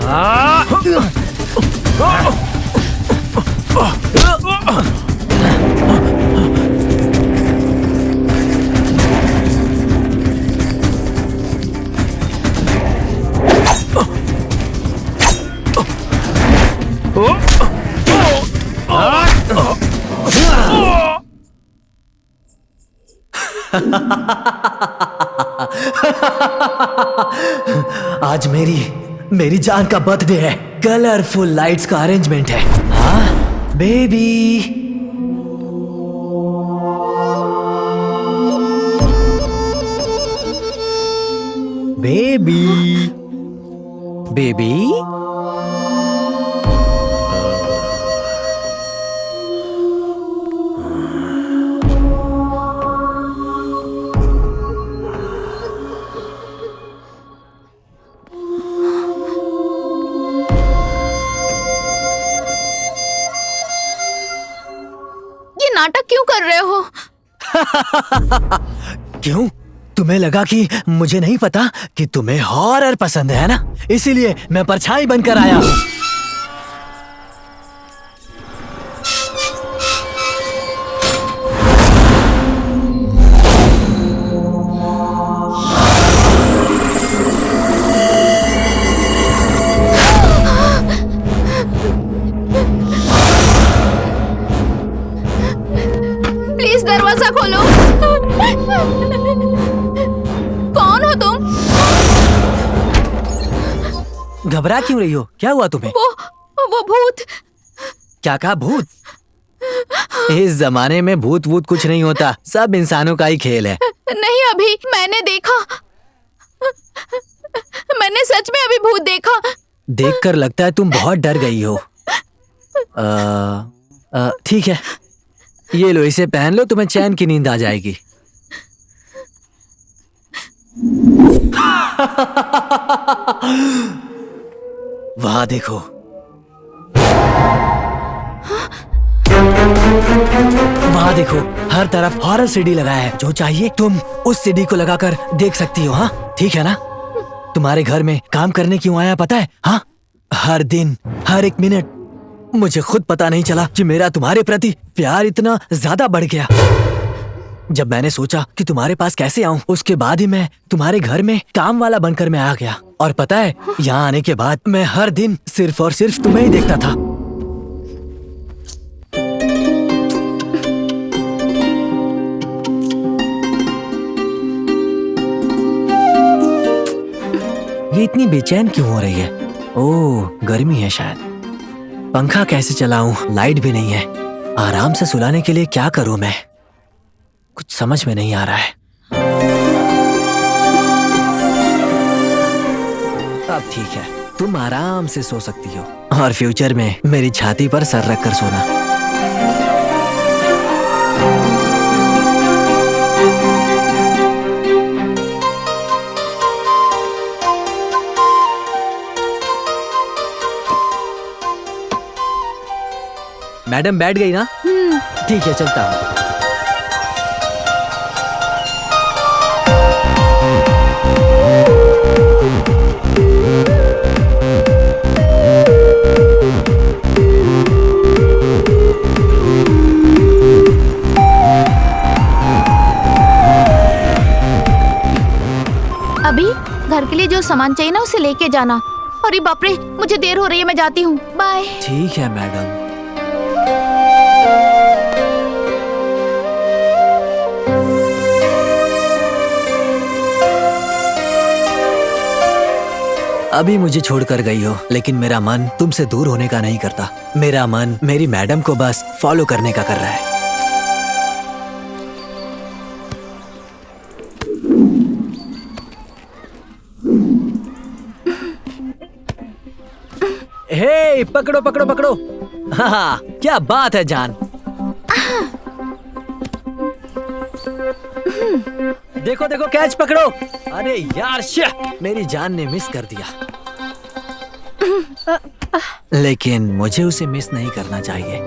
A: मेरी जान का बर्थडे है। कलरफुल लाइट्स का अरेंजमेंट है। हाँ बेबी, बेबी, बेबी।
B: नाटक क्यों कर रहे हो?
A: क्यों? तुम्हें लगा कि मुझे नहीं पता कि तुम्हें हॉरर पसंद है ना, इसीलिए मैं परछाई बनकर आया हूँ।
B: प्लीज दरवाजा खोलो। कौन हो तुम?
A: घबरा क्यों रही हो? क्या हुआ तुम्हें?
B: वो भूत।
A: क्या कहा? भूत? इस जमाने में भूत वूत कुछ नहीं होता, सब इंसानों का ही खेल है।
B: नहीं, अभी मैंने देखा। मैंने सच में अभी भूत देखा।
A: देखकर लगता है तुम बहुत डर गई हो। ठीक है, ये लो, इसे पहन लो, तुम्हें चैन की नींद आ जाएगी। वहां देखो। वहां देखो, हर तरफ हॉरर सीडी लगाया है। जो चाहिए तुम उस सीडी को लगाकर देख सकती हो। हाँ ठीक है ना? तुम्हारे घर में काम करने क्यों आया पता है? हाँ, हर दिन, हर एक मिनट मुझे खुद पता नहीं चला कि मेरा तुम्हारे प्रति प्यार इतना ज्यादा बढ़ गया। जब मैंने सोचा कि तुम्हारे पास कैसे आऊं, उसके बाद ही मैं तुम्हारे घर में काम वाला बनकर मैं आ गया। और पता है, यहाँ आने के बाद मैं हर दिन सिर्फ और सिर्फ तुम्हें ही देखता था। ये इतनी बेचैन क्यों हो रही है? ओह, गर्मी है शायद। पंखा कैसे चलाऊं? लाइट भी नहीं है। आराम से सुलाने के लिए क्या करूं मैं? कुछ समझ में नहीं आ रहा है। अब ठीक है, तुम आराम से सो सकती हो और फ्यूचर में मेरी छाती पर सर रखकर सोना। मैडम बैठ गई ना? ठीक है, चलता हूँ।
B: अभी घर के लिए जो सामान चाहिए ना, उसे लेके जाना। अरे बाप रे, मुझे देर हो रही है, मैं जाती हूँ। बाय।
A: ठीक है मैडम। अभी मुझे छोड़कर गई हो, लेकिन मेरा मन तुमसे दूर होने का नहीं करता। मेरा मन मेरी मैडम को बस फॉलो करने का कर रहा है। हे, पकड़ो पकड़ो पकड़ो। हाँ, क्या बात है जान। देखो देखो, कैच पकड़ो। अरे यार, मेरी जान ने मिस कर दिया। लेकिन मुझे उसे मिस नहीं करना चाहिए।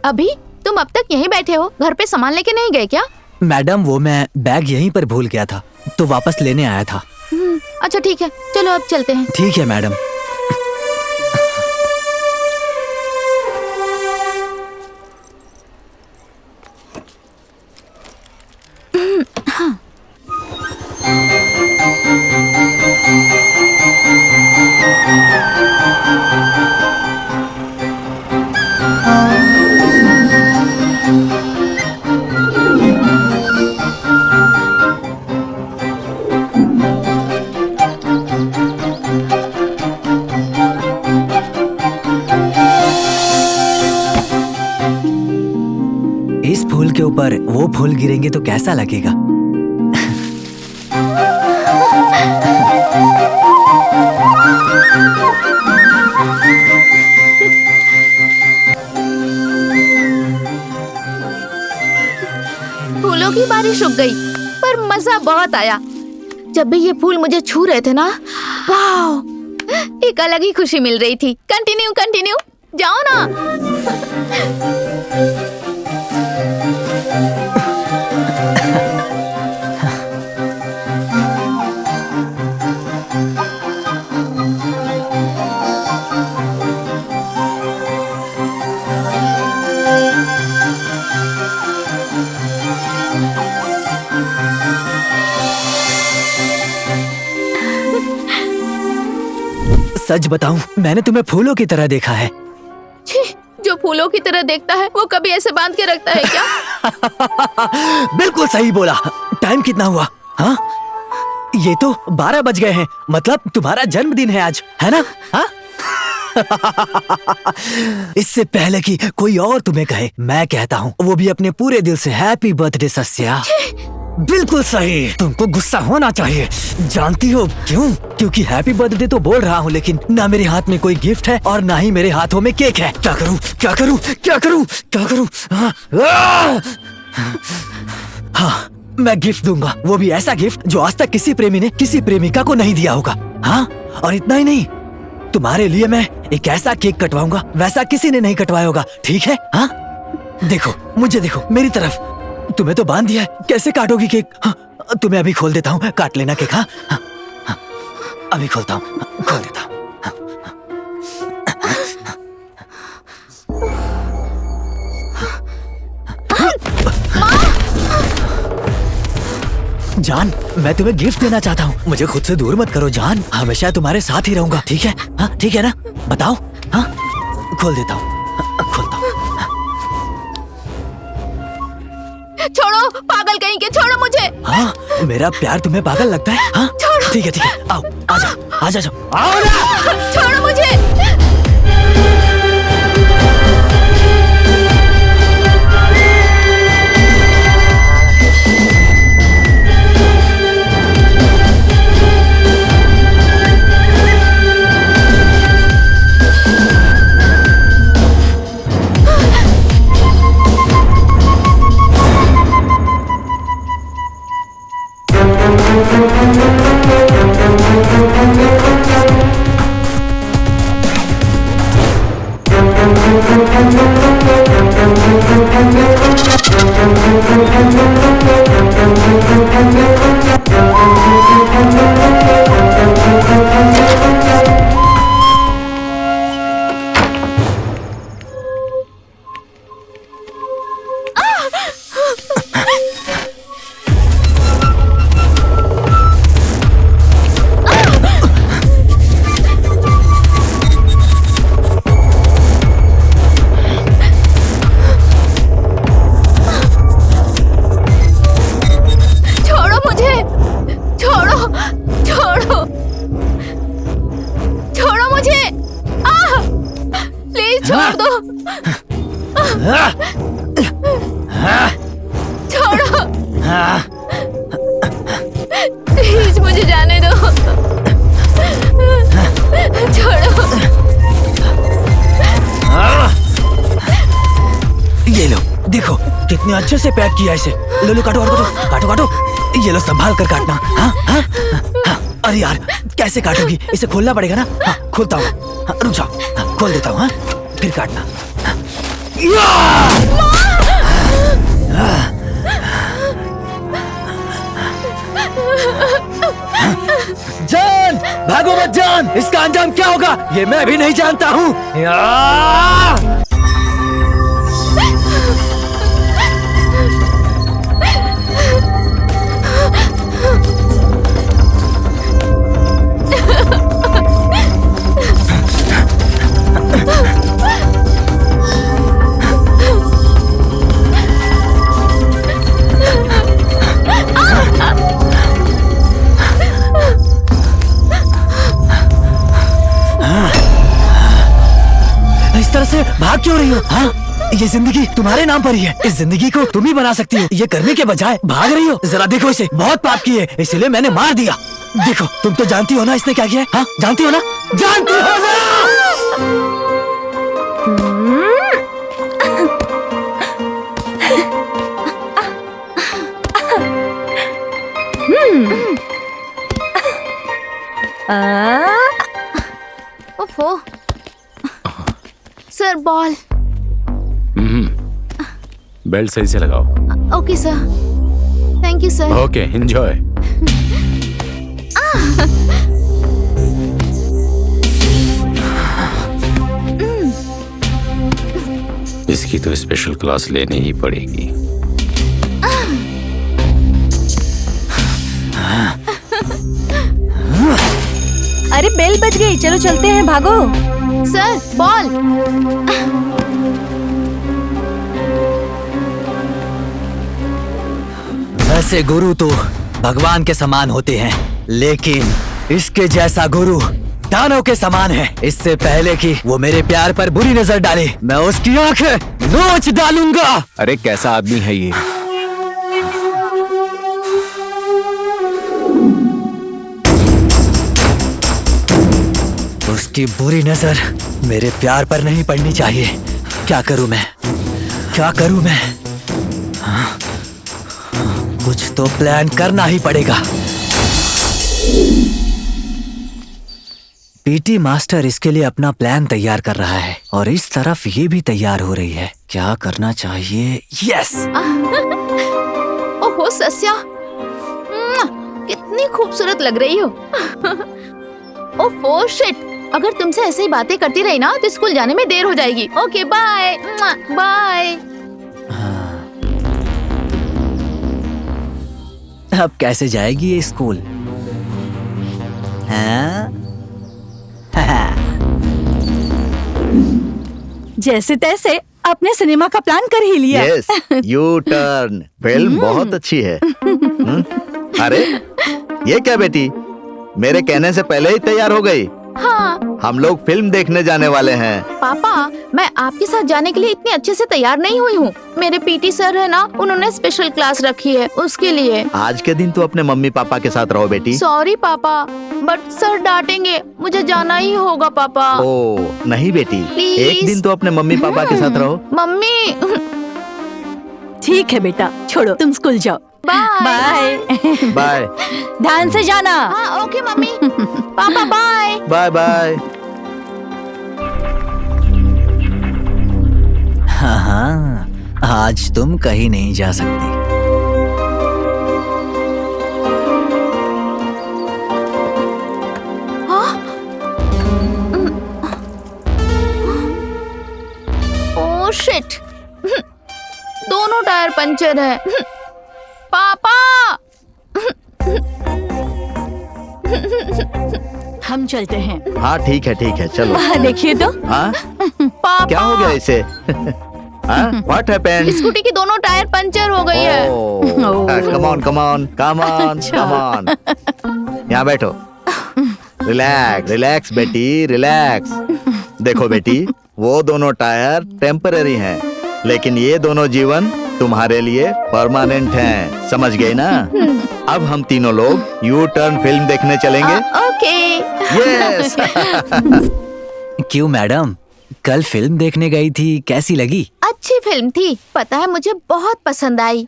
B: अभी तुम अब तक यहीं बैठे हो, घर पे सामान लेके नहीं गए क्या?
A: मैडम वो मैं बैग यहीं पर भूल गया था तो वापस लेने आया था।
B: अच्छा ठीक है, चलो अब चलते हैं।
A: ठीक है मैडम। इस फूल के ऊपर वो फूल गिरेंगे तो कैसा लगेगा?
B: फूलों की बारिश रुक गई, पर मजा बहुत आया। जब भी ये फूल मुझे छू रहे थे ना, वाह, एक अलग ही खुशी मिल रही थी। कंटिन्यू कंटिन्यू, जाओ ना।
A: सच बताऊं, मैंने तुम्हें फूलों की तरह देखा है।
B: छी, जो फूलों की तरह देखता है वो कभी ऐसे बांध के रखता है क्या?
A: बिल्कुल सही बोला। टाइम कितना हुआ? हाँ, ये तो 12 बज गए हैं। मतलब तुम्हारा जन्मदिन है आज, है ना? हाँ? इससे पहले कि कोई और तुम्हें कहे, मैं कहता हूँ, वो भी अपने पूरे दिल से, हैप्पी बर्थडे सस्या। बिल्कुल सही। तुमको गुस्सा होना चाहिए। जानती हो क्यों? क्योंकि हैप्पी बर्थडे तो बोल रहा हूँ, लेकिन ना मेरे हाथ में कोई गिफ्ट है और ना ही मेरे हाथों में केक है। क्या करूँ, क्या करूँ, क्या करूँ, क्या करूँ? हाँ, मैं गिफ्ट दूंगा, वो भी ऐसा गिफ्ट जो आज तक किसी प्रेमी ने किसी प्रेमिका को नहीं दिया होगा। हाँ, और इतना ही नहीं, तुम्हारे लिए मैं एक ऐसा केक कटवाऊंगा वैसा किसी ने नहीं कटवाया होगा। ठीक है? हाँ, देखो, मुझे देखो, मेरी तरफ। तुम्हें तो बांध दिया है, कैसे काटोगी केक? हाँ, तुम्हें अभी खोल देता हूँ, काट लेना केक। हाँ, हाँ, हाँ, अभी खोलता हूँ, खोल देता हूँ। जान, मैं तुम्हें गिफ्ट देना चाहता हूँ। मुझे खुद से दूर मत करो जान, हमेशा तुम्हारे साथ ही रहूंगा। ठीक है? हाँ, ठीक है ना? बताओ। हाँ, खोल देता हूँ, खोलता हूँ।
B: छोड़ो, पागल कहीं के, छोड़ो मुझे।
A: हाँ, मेरा प्यार तुम्हें पागल लगता है? हाँ, ठीक है, ठीक है, आओ, आ जाओ, आओ ना।
B: छोड़ो मुझे। छोड़ो, प्लीज मुझे जाने दो। छोड़ो।
A: ये लो, देखो कितने अच्छे से पैक किया इसे। लो लो, काटो और काटो, काटो काटो। ये लो, संभाल कर काटना। हाँ हाँ हाँ। अरे यार, कैसे काटोगी? इसे खोलना पड़ेगा ना। हाँ, खोलता हूँ। हाँ, रुक जाओ, हाँ, खोल देता हूँ। हाँ, फिर काटना। हाँ। जान, भागो मत जान, इसका अंजाम क्या होगा ये मैं भी नहीं जानता हूँ। इस तरह से भाग क्यों रही हो? हाँ, ये जिंदगी तुम्हारे नाम पर ही है। इस जिंदगी को तुम ही बना सकती हो। ये करने के बजाय भाग रही हो। जरा देखो इसे, बहुत पाप किए, इसलिए मैंने मार दिया। देखो, तुम तो जानती हो ना इसने क्या किया है? हाँ, जानती हो ना? जानती हो ना?
B: ओफो। Sir, ball.
F: बेल्ट सही से लगाओ।
B: Okay sir, thank you sir.
F: Okay, enjoy. इसकी तो स्पेशल क्लास लेनी ही पड़ेगी।
I: अरे बेल बज गई, चलो चलते हैं, भागो।
B: Sir, ball.
A: ऐसे गुरु तो भगवान के समान होते हैं, लेकिन इसके जैसा गुरु दानव के समान है। इससे पहले कि वो मेरे प्यार पर बुरी नजर डाले, मैं उसकी आंखें नोच डालूंगा।
C: अरे कैसा आदमी है ये?
A: उसकी बुरी नजर मेरे प्यार पर नहीं पड़नी चाहिए। क्या करूं मैं? क्या करूं मैं? हाँ? कुछ तो प्लान करना ही पड़ेगा। पीटी मास्टर इसके लिए अपना प्लान तैयार कर रहा है और इस तरफ ये भी तैयार हो रही है। क्या करना चाहिए? यस।
B: ओहो सस्या, कितनी खूबसूरत लग रही हो। ओफो शिट, अगर तुमसे ऐसे ही बातें करती रही ना तो स्कूल जाने में देर हो जाएगी। Okay bye bye.
A: अब कैसे जाएगी ये स्कूल? हाँ?
D: जैसे तैसे अपने सिनेमा का प्लान कर ही लिया।
E: यस, यू टर्न फिल्म बहुत अच्छी है। अरे ये क्या बेटी, मेरे कहने से पहले ही तैयार हो गई?
B: हाँ
E: हम लोग फिल्म देखने जाने वाले हैं।
B: पापा, मैं आपके साथ जाने के लिए इतने अच्छे से तैयार नहीं हुई हूँ। मेरे पीटी सर है ना, उन्होंने स्पेशल क्लास रखी है उसके लिए।
E: आज के दिन तो अपने मम्मी पापा के साथ रहो बेटी।
B: सॉरी पापा, बट सर डांटेंगे, मुझे जाना ही होगा पापा।
E: ओ नहीं बेटी,
B: Please.
E: एक दिन तो अपने मम्मी पापा के साथ रहो।
B: मम्मी।
D: ठीक है बेटा, छोड़ो, तुम स्कूल जाओ।
B: Bye
E: bye.
D: ध्यान से जाना।
B: हाँ ओके मम्मी। पापा बाय
E: बाय बाय।
A: हाँ, आज तुम कहीं नहीं जा सकती।
B: ओह शिट, दोनों टायर पंचर है। पापा।
D: हम चलते हैं।
E: हाँ ठीक है चलो।
D: वहाँ देखिए तो।
E: हाँ
B: पापा,
E: क्या हो गया इसे? What happened?
B: स्कूटी की दोनों टायर पंचर हो गई है।
E: Come on. यहाँ बैठो। रिलैक्स बेटी, रिलैक्स। देखो बेटी, वो दोनों टायर टेम्पररी हैं, लेकिन ये दोनों जीवन तुम्हारे लिए परमानेंट हैं। समझ गए ना? अब हम तीनों लोग यू टर्न फिल्म देखने चलेंगे।
B: ओके।
E: यस।
A: क्यों मैडम, कल फिल्म देखने गई थी, कैसी लगी?
B: अच्छी फिल्म थी, पता है मुझे बहुत पसंद आई।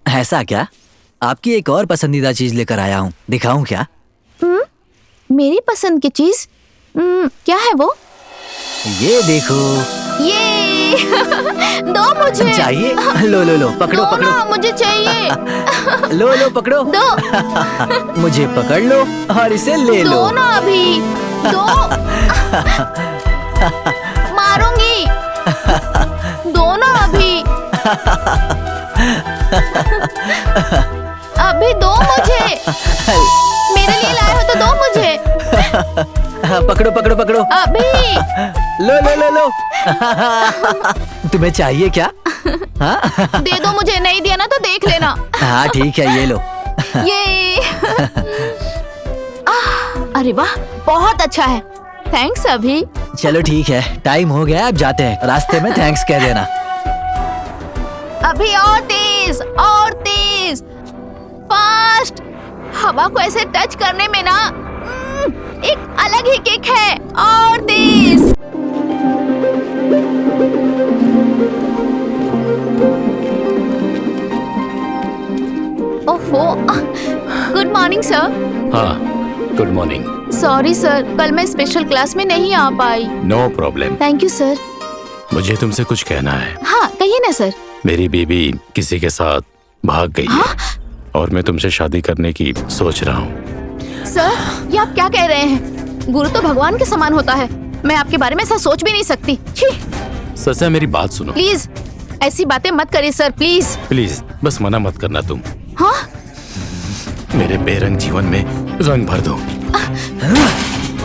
A: ऐसा क्या? आपकी एक और पसंदीदा चीज लेकर आया हूँ, दिखाऊं क्या?
B: मेरी पसंद की चीज? क्या है वो?
A: ये देखो।
B: ये 2 मुझे।
A: चाहिए? लो लो लो, पकड़ो
B: दो
A: पकड़ो।
B: ना, मुझे चाहिए।
A: लो लो पकड़ो।
B: दो।
A: मुझे पकड़ लो और इसे ले लो।
B: दो ना अभी। दो। मारूंगी। दो ना अभी। अभी दो मुझे। मेरे लिए लाए हो तो दो मुझे।
A: पकड़ो पकड़ो पकड़ो।
B: अभी।
A: लो लो लो लो। तुम्हें चाहिए क्या? हाँ?
B: दे दो मुझे, नहीं दिया ना तो देख लेना।
A: हाँ ठीक है, ये लो।
B: ये। अरे वाह, बहुत अच्छा है। थैंक्स अभी।
A: चलो ठीक है, टाइम हो गया, अब जाते हैं। रास्ते में थैंक्स कह देना।
B: अभी और तेज, और तेज, फास्ट। हवा को ऐसे टच करने में ना एक अलग ही किक है। और तेज। ओफो। Good morning sir.
F: हाँ, गुड मॉर्निंग।
B: सॉरी सर, कल मैं स्पेशल क्लास में नहीं आ पाई।
F: No problem.
B: Thank you sir.
F: मुझे तुमसे कुछ कहना है।
B: हाँ कहिए ना सर।
F: मेरी बीबी किसी के साथ भाग गई है और मैं तुमसे शादी करने की सोच रहा हूँ।
B: सर, ये आप क्या कह रहे हैं? गुरु तो भगवान के समान होता है। मैं आपके बारे में ऐसा सोच भी नहीं सकती। छी।
F: सचा मेरी बात सुनो।
B: प्लीज ऐसी बातें मत करिए सर, प्लीज।
F: प्लीज बस मना मत करना तुम।
B: हाँ?
F: मेरे बेरंग जीवन में रंग भर दो।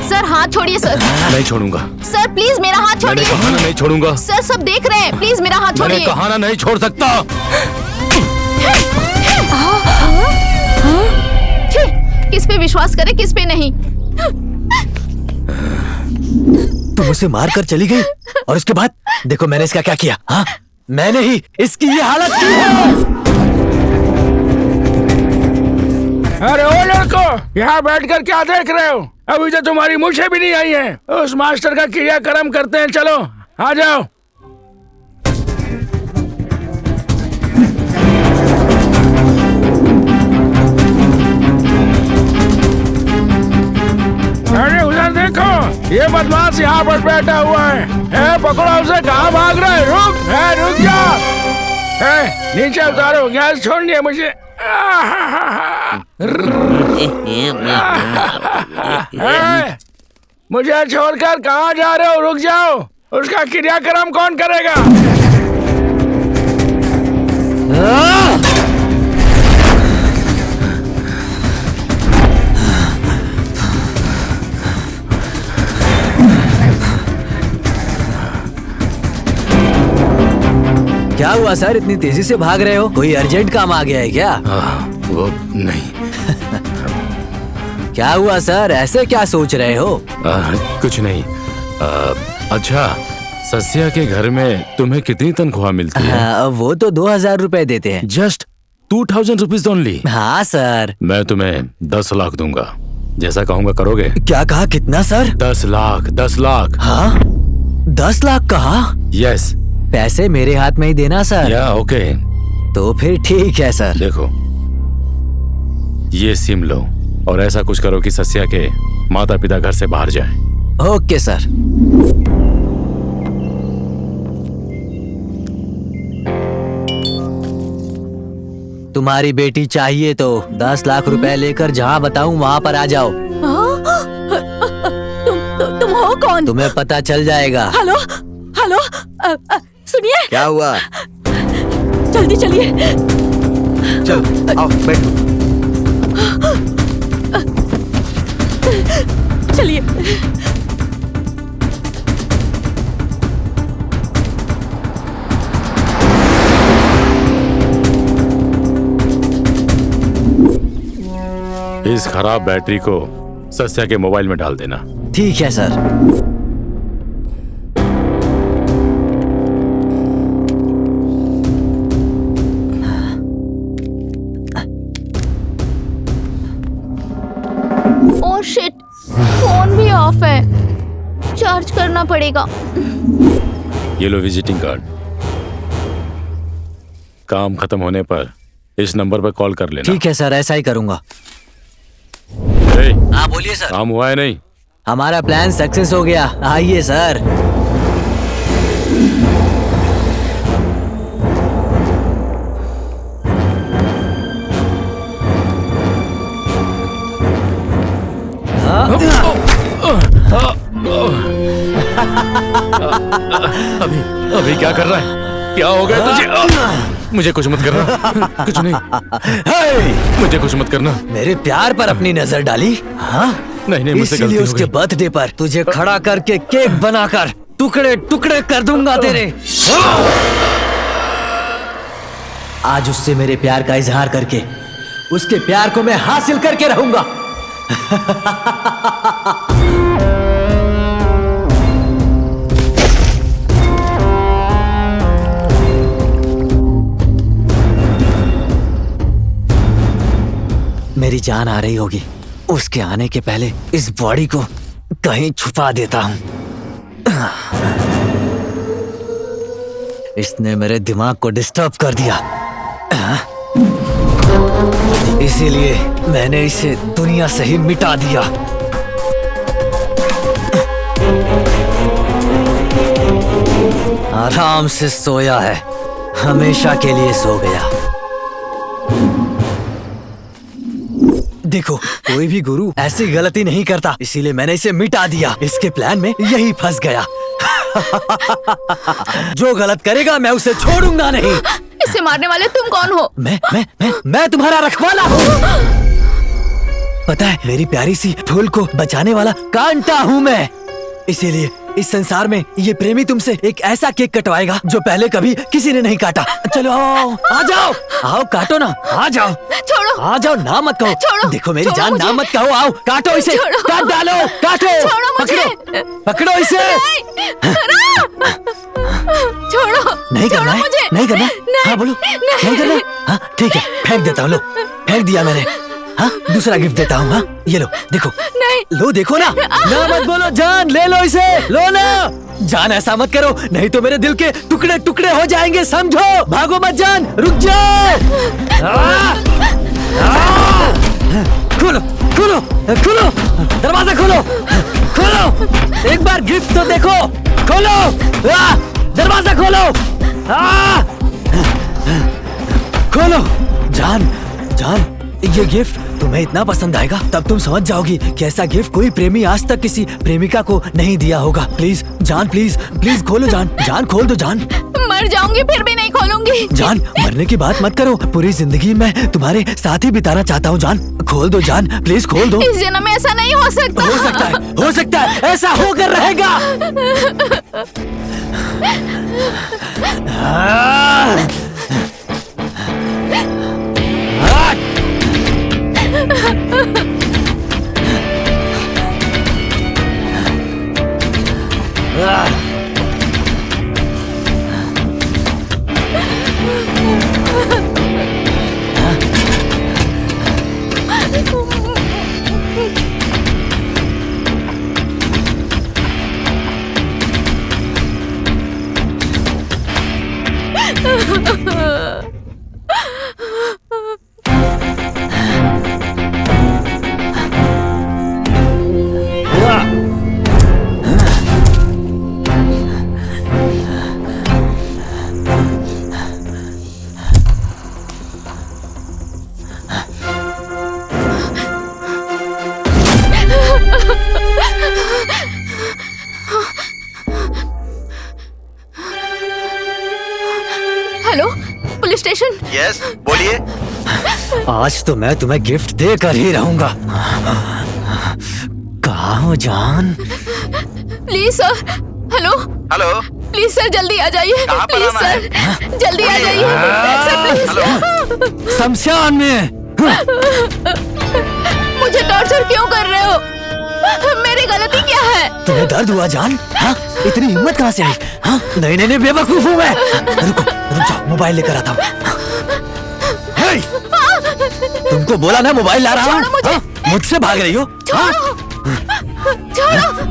B: सर हाथ छोड़िए सर।
F: नहीं छोड़ूंगा।
B: सर प्लीज मेरा हाथ
F: मैंने
B: छोड़िए।
F: कहा ना नहीं छोड़ूंगा।
B: सर सब देख रहे हैं, प्लीज मेरा हाथ
F: मैंने
B: छोड़िए।
F: कहा ना नहीं छोड़ सकता।
B: छी, किस पे विश्वास करे किस पे नहीं।
A: तुम उसे मार कर चली गई और उसके बाद देखो मैंने इसका क्या किया। हाँ, मैंने ही इसकी ये हालत की है।
G: अरे ओ लड़को, यहाँ बैठकर क्या देख रहे हो? अभी तो तुम्हारी मूछें भी नहीं आई हैं। उस मास्टर का क्रियाक्रम करते हैं, चलो आ जाओ। अरे उधर देखो, ये बदमाश यहाँ पर बैठा हुआ है। पकड़ो उसे, कहाँ भाग रहा है? रुक जा। नीचे उतारो, गैस छोड़नी है मुझे। मुझे छोड़कर कहाँ जा रहे हो? रुक जाओ। उसका क्रियाक्रम कौन करेगा?
A: क्या हुआ सर, इतनी तेजी से भाग रहे हो? कोई अर्जेंट काम आ गया है क्या?
F: वो नहीं।
A: क्या हुआ सर, ऐसे क्या सोच रहे हो?
F: कुछ नहीं। अच्छा, सस्या के घर में तुम्हें कितनी तनख्वाह मिलती है?
A: वो तो 2000 रुपए देते हैं।
F: Just 2000 rupees only?
A: हाँ सर।
F: मैं तुम्हें 10 लाख दूंगा, जैसा कहूँगा करोगे?
A: क्या कहा, कितना सर?
F: 10 लाख। 10 लाख।
A: हाँ, 10 लाख कहा?
F: यस।
A: पैसे मेरे हाथ में ही देना सर।
F: या ओके।
A: तो फिर ठीक है सर।
F: देखो, ये सिम लो और ऐसा कुछ करो कि सस्या के माता पिता घर से बाहर जाएं।
A: Okay sir. तुम्हारी बेटी चाहिए तो 10 लाख रुपए लेकर जहाँ बताऊँ वहाँ पर आ जाओ।
D: तुम हो कौन?
A: तुम्हें पता चल जाएगा।
D: हेलो हेलो, सुनिए।
E: क्या हुआ?
D: जल्दी चलिए।
E: चल आओ बैठो।
D: चलिए।
F: इस खराब बैटरी को सस्या के मोबाइल में डाल देना।
A: ठीक है सर।
B: ओह शिट, फोन भी ऑफ है। चार्ज करना पड़ेगा।
F: ये लो विजिटिंग कार्ड। काम खत्म होने पर इस नंबर पर कॉल कर लेना।
A: ठीक है सर, ऐसा ही करूंगा। हाँ बोलिए सर।
F: काम हुआ है नहीं?
A: हमारा प्लान सक्सेस हो गया। आइए सर।
F: अभी क्या कर रहा है? क्या हो गया तुझे? मुझे कुछ मत करना, कुछ नहीं। मुझे कुछ मत करना।
A: मेरे प्यार पर अपनी नजर डाली? हाँ
F: नहीं, मुझसे गलती
A: इसीलिए
F: हो
A: उसके
F: गई।
A: बर्थडे पर तुझे खड़ा करके केक बनाकर टुकड़े टुकड़े कर दूंगा तेरे। आज उससे मेरे प्यार का इजहार करके उसके प्यार को मैं हासिल करके रहूंगा। मेरी जान आ रही होगी, उसके आने के पहले इस बॉडी को कहीं छुपा देता हूं। इसने मेरे दिमाग को डिस्टर्ब कर दिया, इसीलिए मैंने इसे दुनिया से ही मिटा दिया। आराम से सोया है, हमेशा के लिए सो गया। देखो, कोई भी गुरु ऐसी गलती नहीं करता, इसीलिए मैंने इसे मिटा दिया। इसके प्लान में यही फंस गया। जो गलत करेगा मैं उसे छोड़ूंगा नहीं।
B: इसे मारने वाले तुम कौन हो?
A: मैं तुम्हारा रखवाला हूँ। पता है, मेरी प्यारी सी फूल को बचाने वाला कांटा हूँ मैं। इसीलिए इस संसार में ये प्रेमी तुमसे एक ऐसा केक कटवाएगा जो पहले कभी किसी ने नहीं काटा। चलो आओ, आ जाओ, आओ काटो ना, आ जाओ,
B: छोड़ो,
A: आ जाओ, ना मत कहो।
B: छोड़ो,
A: देखो मेरी
B: छोड़ो
A: जान,
B: मुझे।
A: ना मत कहो, आओ काटो इसे,
B: छोड़ो।
A: काट डालो, काटो,
B: छोड़ो मुझे।
A: पकड़ो इसे।
B: छोड़ो,
A: नहीं करना है,
B: मुझे।
A: नहीं करना। हाँ बोलो, नहीं करना। हाँ ठीक है, फेंक देता हूँ, लो फेंक दिया मैंने। हाँ दूसरा गिफ्ट देता हूँ। हाँ ये लो, देखो,
B: नहीं,
A: लो देखो ना, ना मत बोलो जान, ले लो इसे, लो ना। जान ऐसा मत करो, नहीं तो मेरे दिल के टुकड़े टुकड़े हो जाएंगे, समझो। भागो मत जान, रुक जाओ। खोलो खोलो खोलो, दरवाजा खोलो, खोलो, एक बार गिफ्ट तो देखो, खोलो, दरवाजा खोलो, खोलो। जान जान, ये गिफ्ट तुम्हें इतना पसंद आएगा, तब तुम समझ जाओगी कि ऐसा गिफ्ट कोई प्रेमी आज तक किसी प्रेमिका को नहीं दिया होगा। प्लीज जान, प्लीज प्लीज खोलो जान, जान खोल दो जान।
B: मर जाऊंगी फिर भी नहीं खोलूंगी।
A: जान मरने की बात मत करो, पूरी जिंदगी मैं तुम्हारे साथ ही बिताना चाहता हूँ जान। खोल दो जान, प्लीज खोल दो।
B: इस जन्म में ऐसा नहीं हो सकता।
A: हो सकता है, हो सकता है, ऐसा होकर रहेगा।
B: Hello, police station.
E: यस बोलिए।
A: आज तो मैं तुम्हें गिफ्ट देकर ही रहूंगा। कहाँ हो जान?
B: Please sir. Hello
E: hello,
B: please sir, जल्दी आ जाइए।
E: कहाँ पर
B: प्लीज
E: आना
B: सर, जल्दी आ जाइए सर, प्लीज।
A: शमशान में।
B: मुझे टॉर्चर क्यों कर रहे हो? मेरी गलती क्या है?
A: तुम्हें दर्द हुआ जान? हाँ? इतनी हिम्मत कहाँ से आई? हाँ? नहीं नहीं नहीं, बेवकूफ हूँ मैं। रुको रुक जाओ, मोबाइल लेकर आता हूँ। हे! तुमको बोला ना मोबाइल ला रहा हूँ। हाँ? मुझसे भाग रही हो? हाँ?
B: छोड़ो।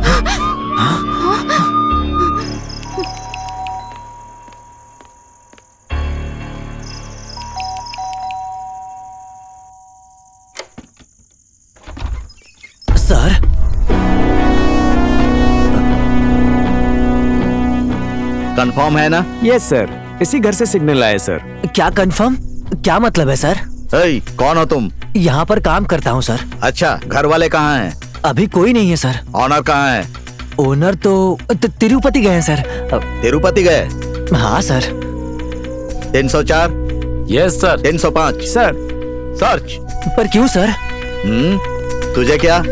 A: सर,
E: कंफर्म है ना?
C: यस सर, इसी घर से सिग्नल आया सर।
A: क्या कंफर्म? क्या मतलब है सर?
E: ए, कौन हो तुम?
A: यहाँ पर काम करता हूँ सर।
E: अच्छा, घर वाले कहाँ हैं?
A: अभी कोई नहीं है सर।
E: ऑनर कहाँ है?
A: ओनर तो तिरुपति गए हैं सर।
E: तिरुपति गए?
A: हाँ sir.
E: 304,
F: yes sir.
E: 305
C: sir.
E: Search.
A: पर क्यों सर?
E: तुझे क्या?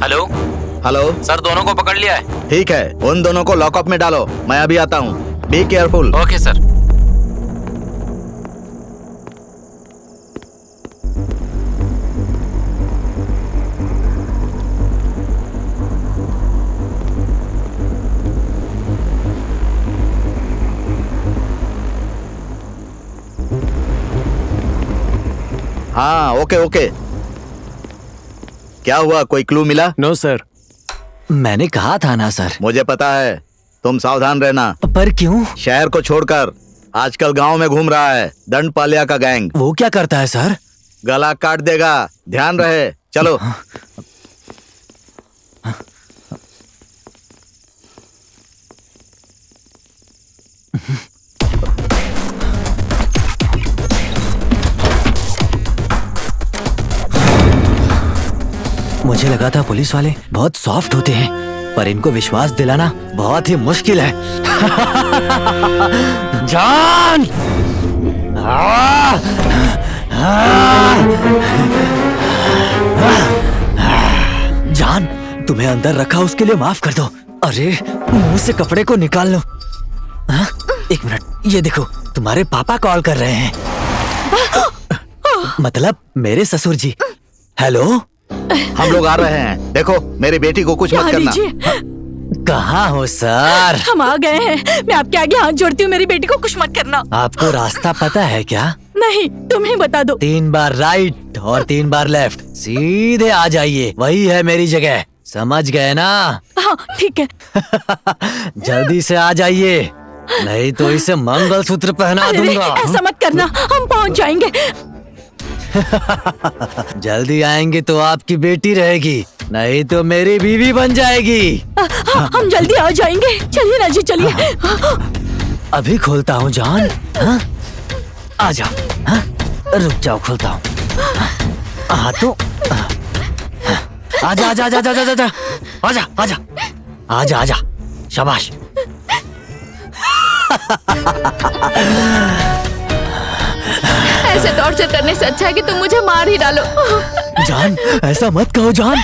F: हेलो।
E: हेलो
F: सर, दोनों को पकड़ लिया है।
E: ठीक है, उन दोनों को लॉकअप में डालो, मैं अभी आता हूँ। Be careful.
F: Okay sir.
E: हाँ, ओके ओके। क्या हुआ, कोई क्लू मिला?
C: No sir.
A: मैंने कहा था ना सर।
E: मुझे पता है, तुम सावधान रहना।
A: पर क्यों?
E: शहर को छोड़कर आजकल गांव में घूम रहा है दंडपालिया का गैंग।
A: वो क्या करता है सर?
E: गला काट देगा, ध्यान रहे। चलो।
A: मुझे लगा था पुलिस वाले बहुत सॉफ्ट होते हैं, पर इनको विश्वास दिलाना बहुत ही मुश्किल है। जान! जान, तुम्हें अंदर रखा उसके लिए माफ कर दो। अरे, मुंह से कपड़े को निकाल लो। हाँ? एक मिनट, ये देखो, तुम्हारे पापा कॉल कर रहे हैं। मतलब मेरे ससुर जी। हेलो,
E: हम लोग आ रहे हैं। देखो, मेरी बेटी को कुछ मत करना।
A: कहाँ हो सर?
D: हम आ गए हैं। मैं आपके आगे हाथ जोड़ती हूँ, मेरी बेटी को कुछ मत करना।
A: आपको रास्ता पता है क्या?
D: नहीं, तुम ही बता दो।
A: 3 बार राइट और 3 बार लेफ्ट, सीधे आ जाइए, वही है मेरी जगह। समझ गए ना?
D: हाँ, ठीक है।
A: जल्दी से आ जाइए, नहीं तो इसे मंगलसूत्र पहना दूंगा।
D: ऐसा मत करना, हम पहुँच जाएंगे।
A: जल्दी आएंगे तो आपकी बेटी रहेगी, नहीं तो मेरी बीवी बन जाएगी।
D: हम जल्दी आ जाएंगे। चलिए ना जी, चलिए।
A: अभी खोलता हूँ जान। हाँ? आ जाओ। हाँ? रुक जाओ, खोलता हूँ। हाँ तो आजा आजा आजा आजा आजा आजा आजा आजा आजा आजा, शाबाश।
B: ऐसे टॉर्चर करने से अच्छा है कि तुम मुझे मार ही डालो।
A: जान, ऐसा मत कहो जान।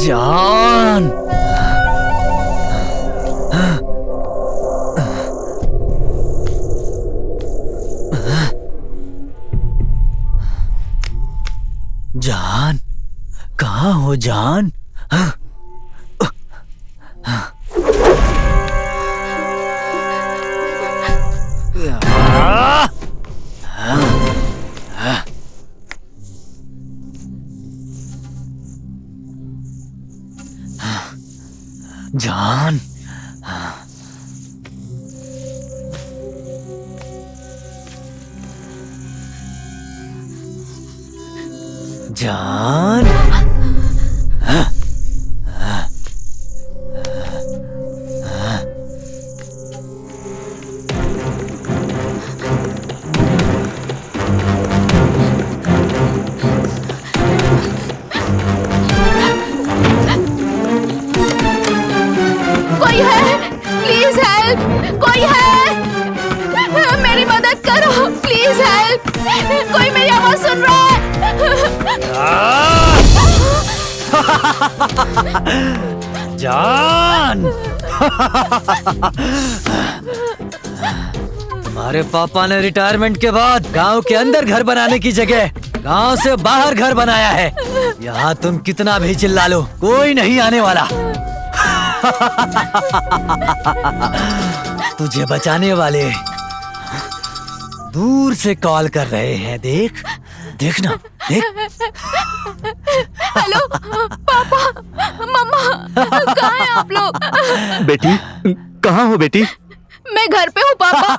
A: जान, जान, कहाँ हो जान? जान, जान,
B: कोई है? Please help! कोई है? मेरी मदद करो, प्लीज हेल्प! कोई मेरी आवाज सुन रहा है?
A: जान, तुम्हारे पापा ने रिटायरमेंट के बाद गांव के अंदर घर बनाने की जगह गांव से बाहर घर बनाया है। यहाँ तुम कितना भी चिल्ला लो, कोई नहीं आने वाला। तुझे बचाने वाले दूर से कॉल कर रहे हैं। देख, देखना, देख।
B: हेलो पापा, मम्मा, कहाँ हैं आप लोग?
E: बेटी, कहाँ हो बेटी?
B: मैं घर पे हूँ पापा।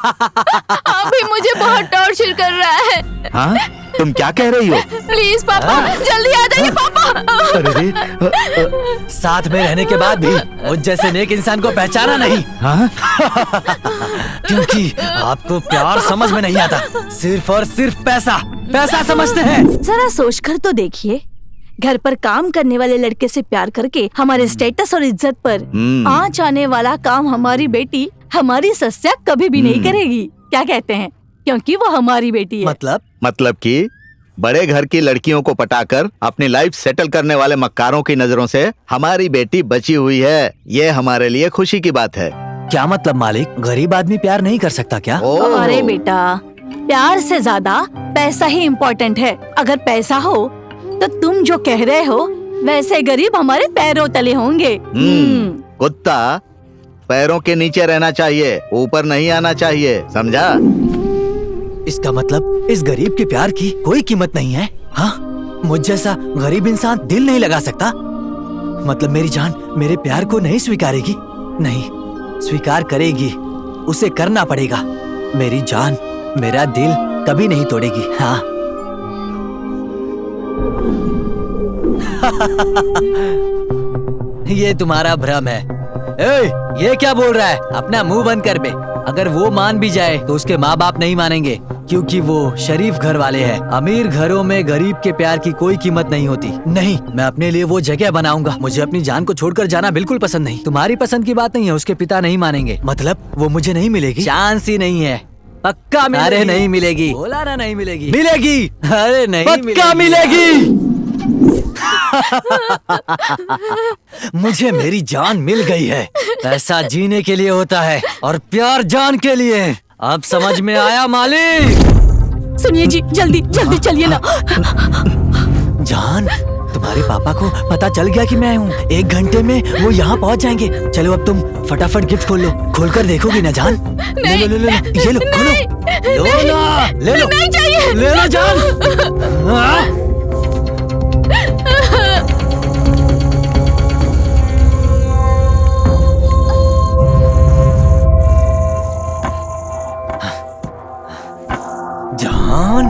B: अभी मुझे बहुत टॉर्चर कर रहा है।
E: हाँ, तुम क्या कह रही हो?
B: प्लीज पापा, जल्दी आ जाइए पापा।
E: अरे,
A: साथ में रहने के बाद भी मुझ जैसे नेक इंसान को पहचाना नहीं।
E: हाँ?
A: क्योंकि आपको प्यार समझ में नहीं आता, सिर्फ और सिर्फ पैसा, पैसा समझते हैं।
D: जरा सोच कर तो देखिए, घर पर काम करने वाले लड़के से प्यार करके हमारे स्टेटस और इज्जत पर आंच आने वाला काम हमारी बेटी, हमारी सस्या कभी भी नहीं करेगी। क्या कहते हैं? क्योंकि वो हमारी बेटी है।
E: मतलब कि बड़े घर की लड़कियों को पटाकर अपनी लाइफ सेटल करने वाले मक्कारों की नजरों से हमारी बेटी बची हुई है। ये हमारे लिए खुशी की बात है।
A: क्या मतलब मालिक? गरीब आदमी प्यार नहीं कर सकता क्या?
D: अरे बेटा, प्यार से ज्यादा पैसा ही इम्पोर्टेंट है। अगर पैसा हो तो तुम जो कह रहे हो वैसे गरीब हमारे पैरों तले होंगे।
E: कुत्ता पैरों के नीचे रहना चाहिए, ऊपर नहीं आना चाहिए, समझा?
A: इसका मतलब इस गरीब के प्यार की कोई कीमत नहीं है? हाँ, मुझ जैसा गरीब इंसान दिल नहीं लगा सकता? मतलब मेरी जान मेरे प्यार को नहीं स्वीकारेगी? नहीं, स्वीकार करेगी, उसे करना पड़ेगा। मेरी जान मेरा दिल कभी नहीं तोड़ेगी। हाँ। ये तुम्हारा भ्रम है। ये क्या बोल रहा है? अपना मुंह बंद कर बे। अगर वो मान भी जाए तो उसके माँ बाप नहीं मानेंगे। क्योंकि वो शरीफ घर वाले हैं। अमीर घरों में गरीब के प्यार की कोई कीमत नहीं होती। नहीं, मैं अपने लिए वो जगह बनाऊंगा। मुझे अपनी जान को छोड़कर जाना बिल्कुल पसंद नहीं। तुम्हारी पसंद की बात नहीं है, उसके पिता नहीं मानेंगे। मतलब वो मुझे नहीं मिलेगी? चांस ही नहीं है। पक्का मिलेगी? अरे नहीं मिलेगी। बोला ना नहीं मिलेगी। मिलेगी। अरे नहीं पक्का मिलेगी। मुझे मेरी जान मिल गई है। पैसा जीने के लिए होता है और प्यार जान के लिए। अब समझ में आया मालिक?
D: सुनिए जी, जल्दी जल्दी चलिए ना।
A: जान, तुम्हारे पापा को पता चल गया कि मैं हूँ। 1 घंटे में वो यहाँ पहुँच जाएंगे। चलो अब तुम फटाफट गिफ्ट खोल लो। खोलकर देखोगी ना जान? ले लो ले लो, ये लो, खोलो। लो ना, ले लो।
D: नहीं चाहिए।
A: ले लो जान। जान,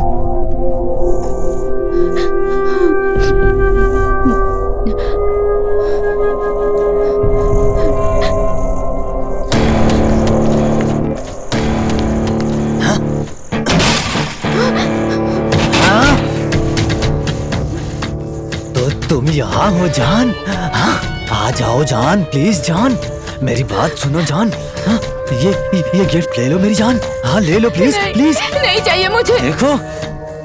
A: तो तुम यहाँ हो जान? हाँ, आ जाओ जान, प्लीज जान, मेरी बात सुनो जान। हाँ, ये गिफ्ट ले लो मेरी जान। हाँ ले लो प्लीज प्लीज।
B: नहीं चाहिए मुझे।
A: देखो,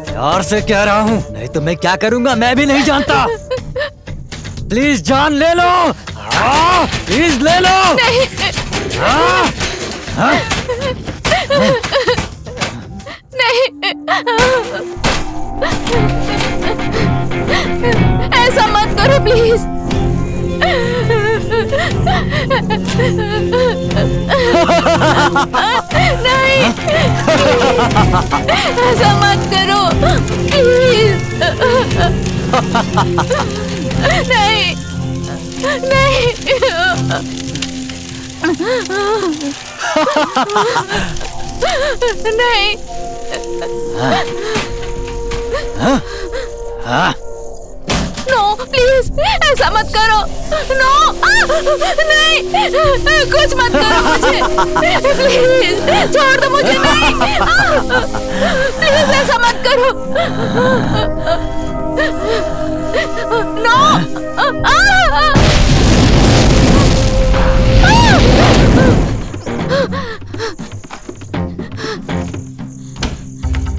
A: प्यार से कह रहा हूँ, नहीं तो मैं क्या करूँगा मैं भी नहीं जानता। प्लीज जान ले लो। हाँ, प्लीज ले लो।
B: नहीं।
A: हाँ, हाँ,
B: नहीं, ऐसा मत करो प्लीज। नहीं, ऐसा मत करो प्लीज। नहीं, नहीं, नहीं। नो प्लीज, ऐसा मत करो। नो, नहीं, कुछ मत करो मुझे। प्लीज छोड़ दो मुझे। नहीं, प्लीज ऐसा मत करो। नो,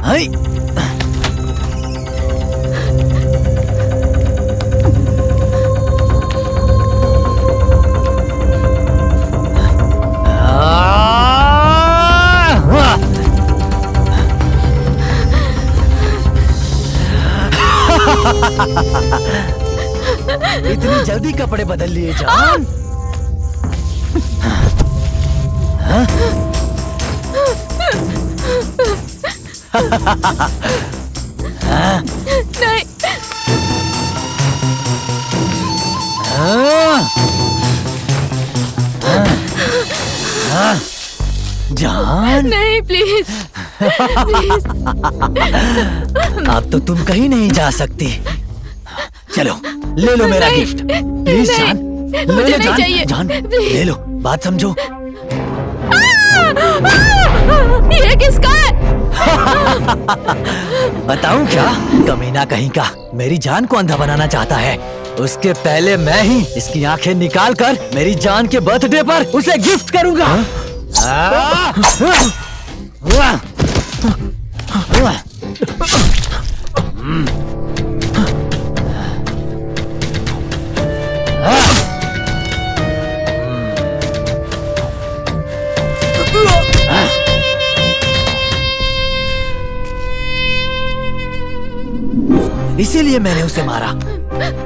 A: हाय, इतनी जल्दी कपड़े बदल लिए जान? हाँ?
B: नहीं।
A: जान,
B: नहीं प्लीज, प्लीज।
A: अब तो तुम कहीं नहीं जा सकती। चलो ले लो मेरा गिफ्ट प्लीज जान। ले लो
B: नहीं
A: जान,
B: चाहिए,
A: जान
B: प्लीज।
A: ले लो, बात समझो।
B: ये किसका है?
A: बताऊं क्या? कमीना कहीं का मेरी जान को अंधा बनाना चाहता है। उसके पहले मैं ही इसकी आंखें निकाल कर मेरी जान के बर्थडे पर उसे गिफ्ट करूंगा। इसीलिए मैंने उसे मारा।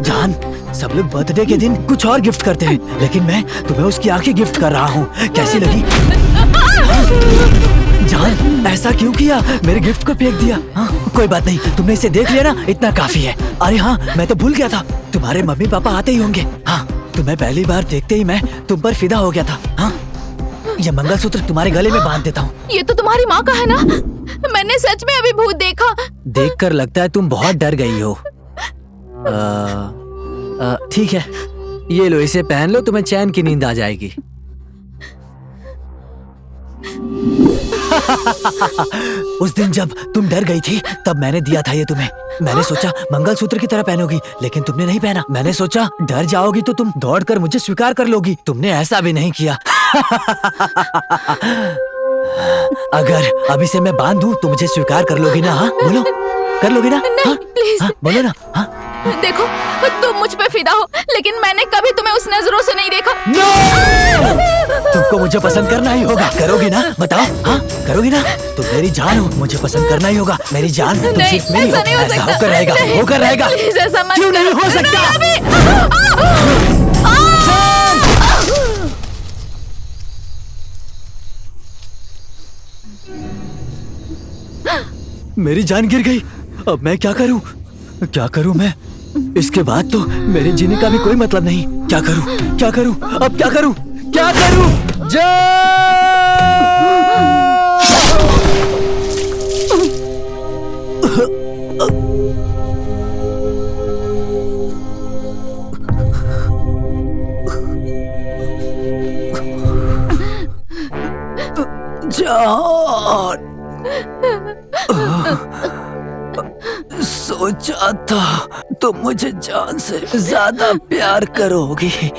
A: जान, सब लोग बर्थडे के दिन कुछ और गिफ्ट करते हैं, लेकिन मैं तुम्हें उसकी आंखें गिफ्ट कर रहा हूँ। कैसी लगी? जान, ऐसा क्यों किया? मेरे गिफ्ट को फेंक दिया। हाँ, कोई बात नहीं, तुमने इसे देख लिया ना, इतना काफी है। अरे हाँ, मैं तो भूल गया था, तुम्हारे मम्मी पापा आते ही होंगे। हाँ, तुम्हें पहली बार देखते ही मैं तुम पर फिदा हो गया था। हाँ, ये मंगलसूत्र तुम्हारे गले में बांध देता हूँ।
B: ये तो तुम्हारी माँ का है ना? मैंने सच में अभी भूत देखा।
A: देखकर लगता है तुम बहुत डर गई हो। ठीक है, ये लो, इसे पहन लो, तुम्हें चैन की नींद आ जाएगी। उस दिन जब तुम डर गई थी तब मैंने दिया था ये तुम्हें। मैंने सोचा मंगलसूत्र की तरह पहनोगी, लेकिन तुमने नहीं पहना। मैंने सोचा डर जाओगी तो तुम दौड़कर मुझे स्वीकार कर लोगी, तुमने ऐसा भी नहीं किया। अगर अभी से मैं बांध दूं तो मुझे स्वीकार कर लोगी ना? हाँ बोलो, कर लोगी ना?
B: नहीं,
A: हाँ?
B: प्लीज।
A: हाँ, बोलो ना। हाँ?
B: देखो तुम मुझ पे फिदा हो, लेकिन मैंने कभी तुम्हें उस नजरों से नहीं देखा।
A: तुमको मुझे पसंद करना ही होगा, करोगी ना? बताओ, हाँ करोगी ना? तुम मेरी जान हो, मुझे पसंद करना ही होगा। मेरी जान तुम
B: नहीं,
A: सिर्फ मेरी हो।
B: ऐसा नहीं हो
A: ऐसा
B: सकता।
A: होकर रहेगा,
B: नहीं,
A: होकर रहेगा।
B: प्लीज ऐसा मत
A: क्यों नहीं
B: करो।
A: हो सकता? मेरी जान गिर गई। अब मैं क्या करूं? क्या करूं मैं? इसके बाद तो मेरे जीने का भी कोई मतलब नहीं। क्या करूं? क्या करूं? अब क्या करूं? क्या करूं? जान, सोचा था तुम मुझे जान से ज्यादा प्यार करोगी,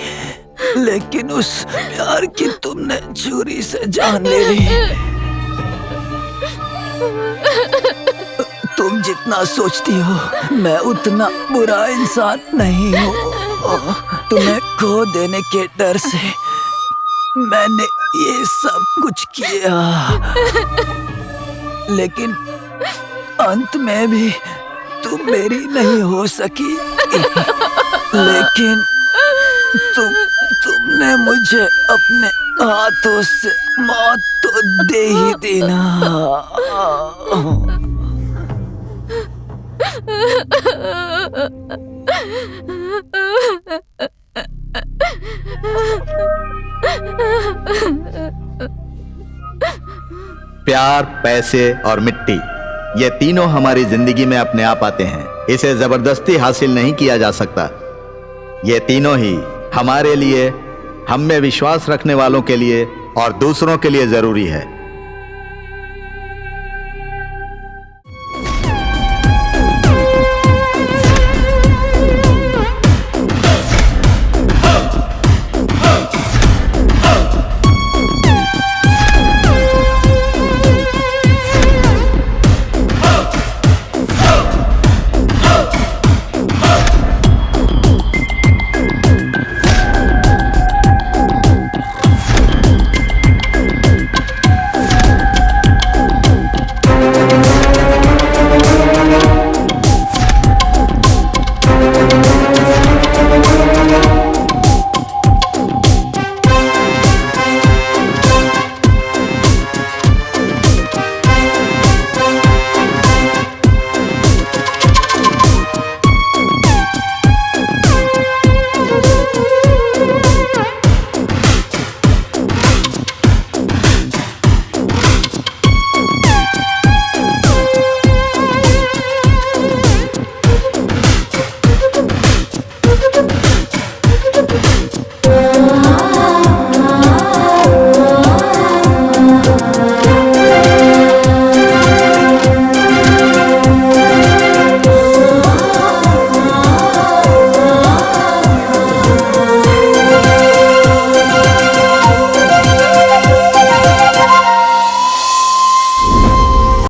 A: लेकिन उस प्यार की तुमने छुरी से जान ले ली। तुम जितना सोचती हो मैं उतना बुरा इंसान नहीं हूँ। तुम्हें खो देने के डर से मैंने ये सब कुछ किया, लेकिन अंत में भी तुम मेरी नहीं हो सकी। लेकिन तुमने मुझे अपने हाथों से मौत तो दे ही दी ना।
E: प्यार, पैसे और मिट्टी, ये तीनों हमारी जिंदगी में अपने आप आते हैं। इसे जबरदस्ती हासिल नहीं किया जा सकता। ये तीनों ही हमारे लिए, हम में विश्वास रखने वालों के लिए और दूसरों के लिए जरूरी है।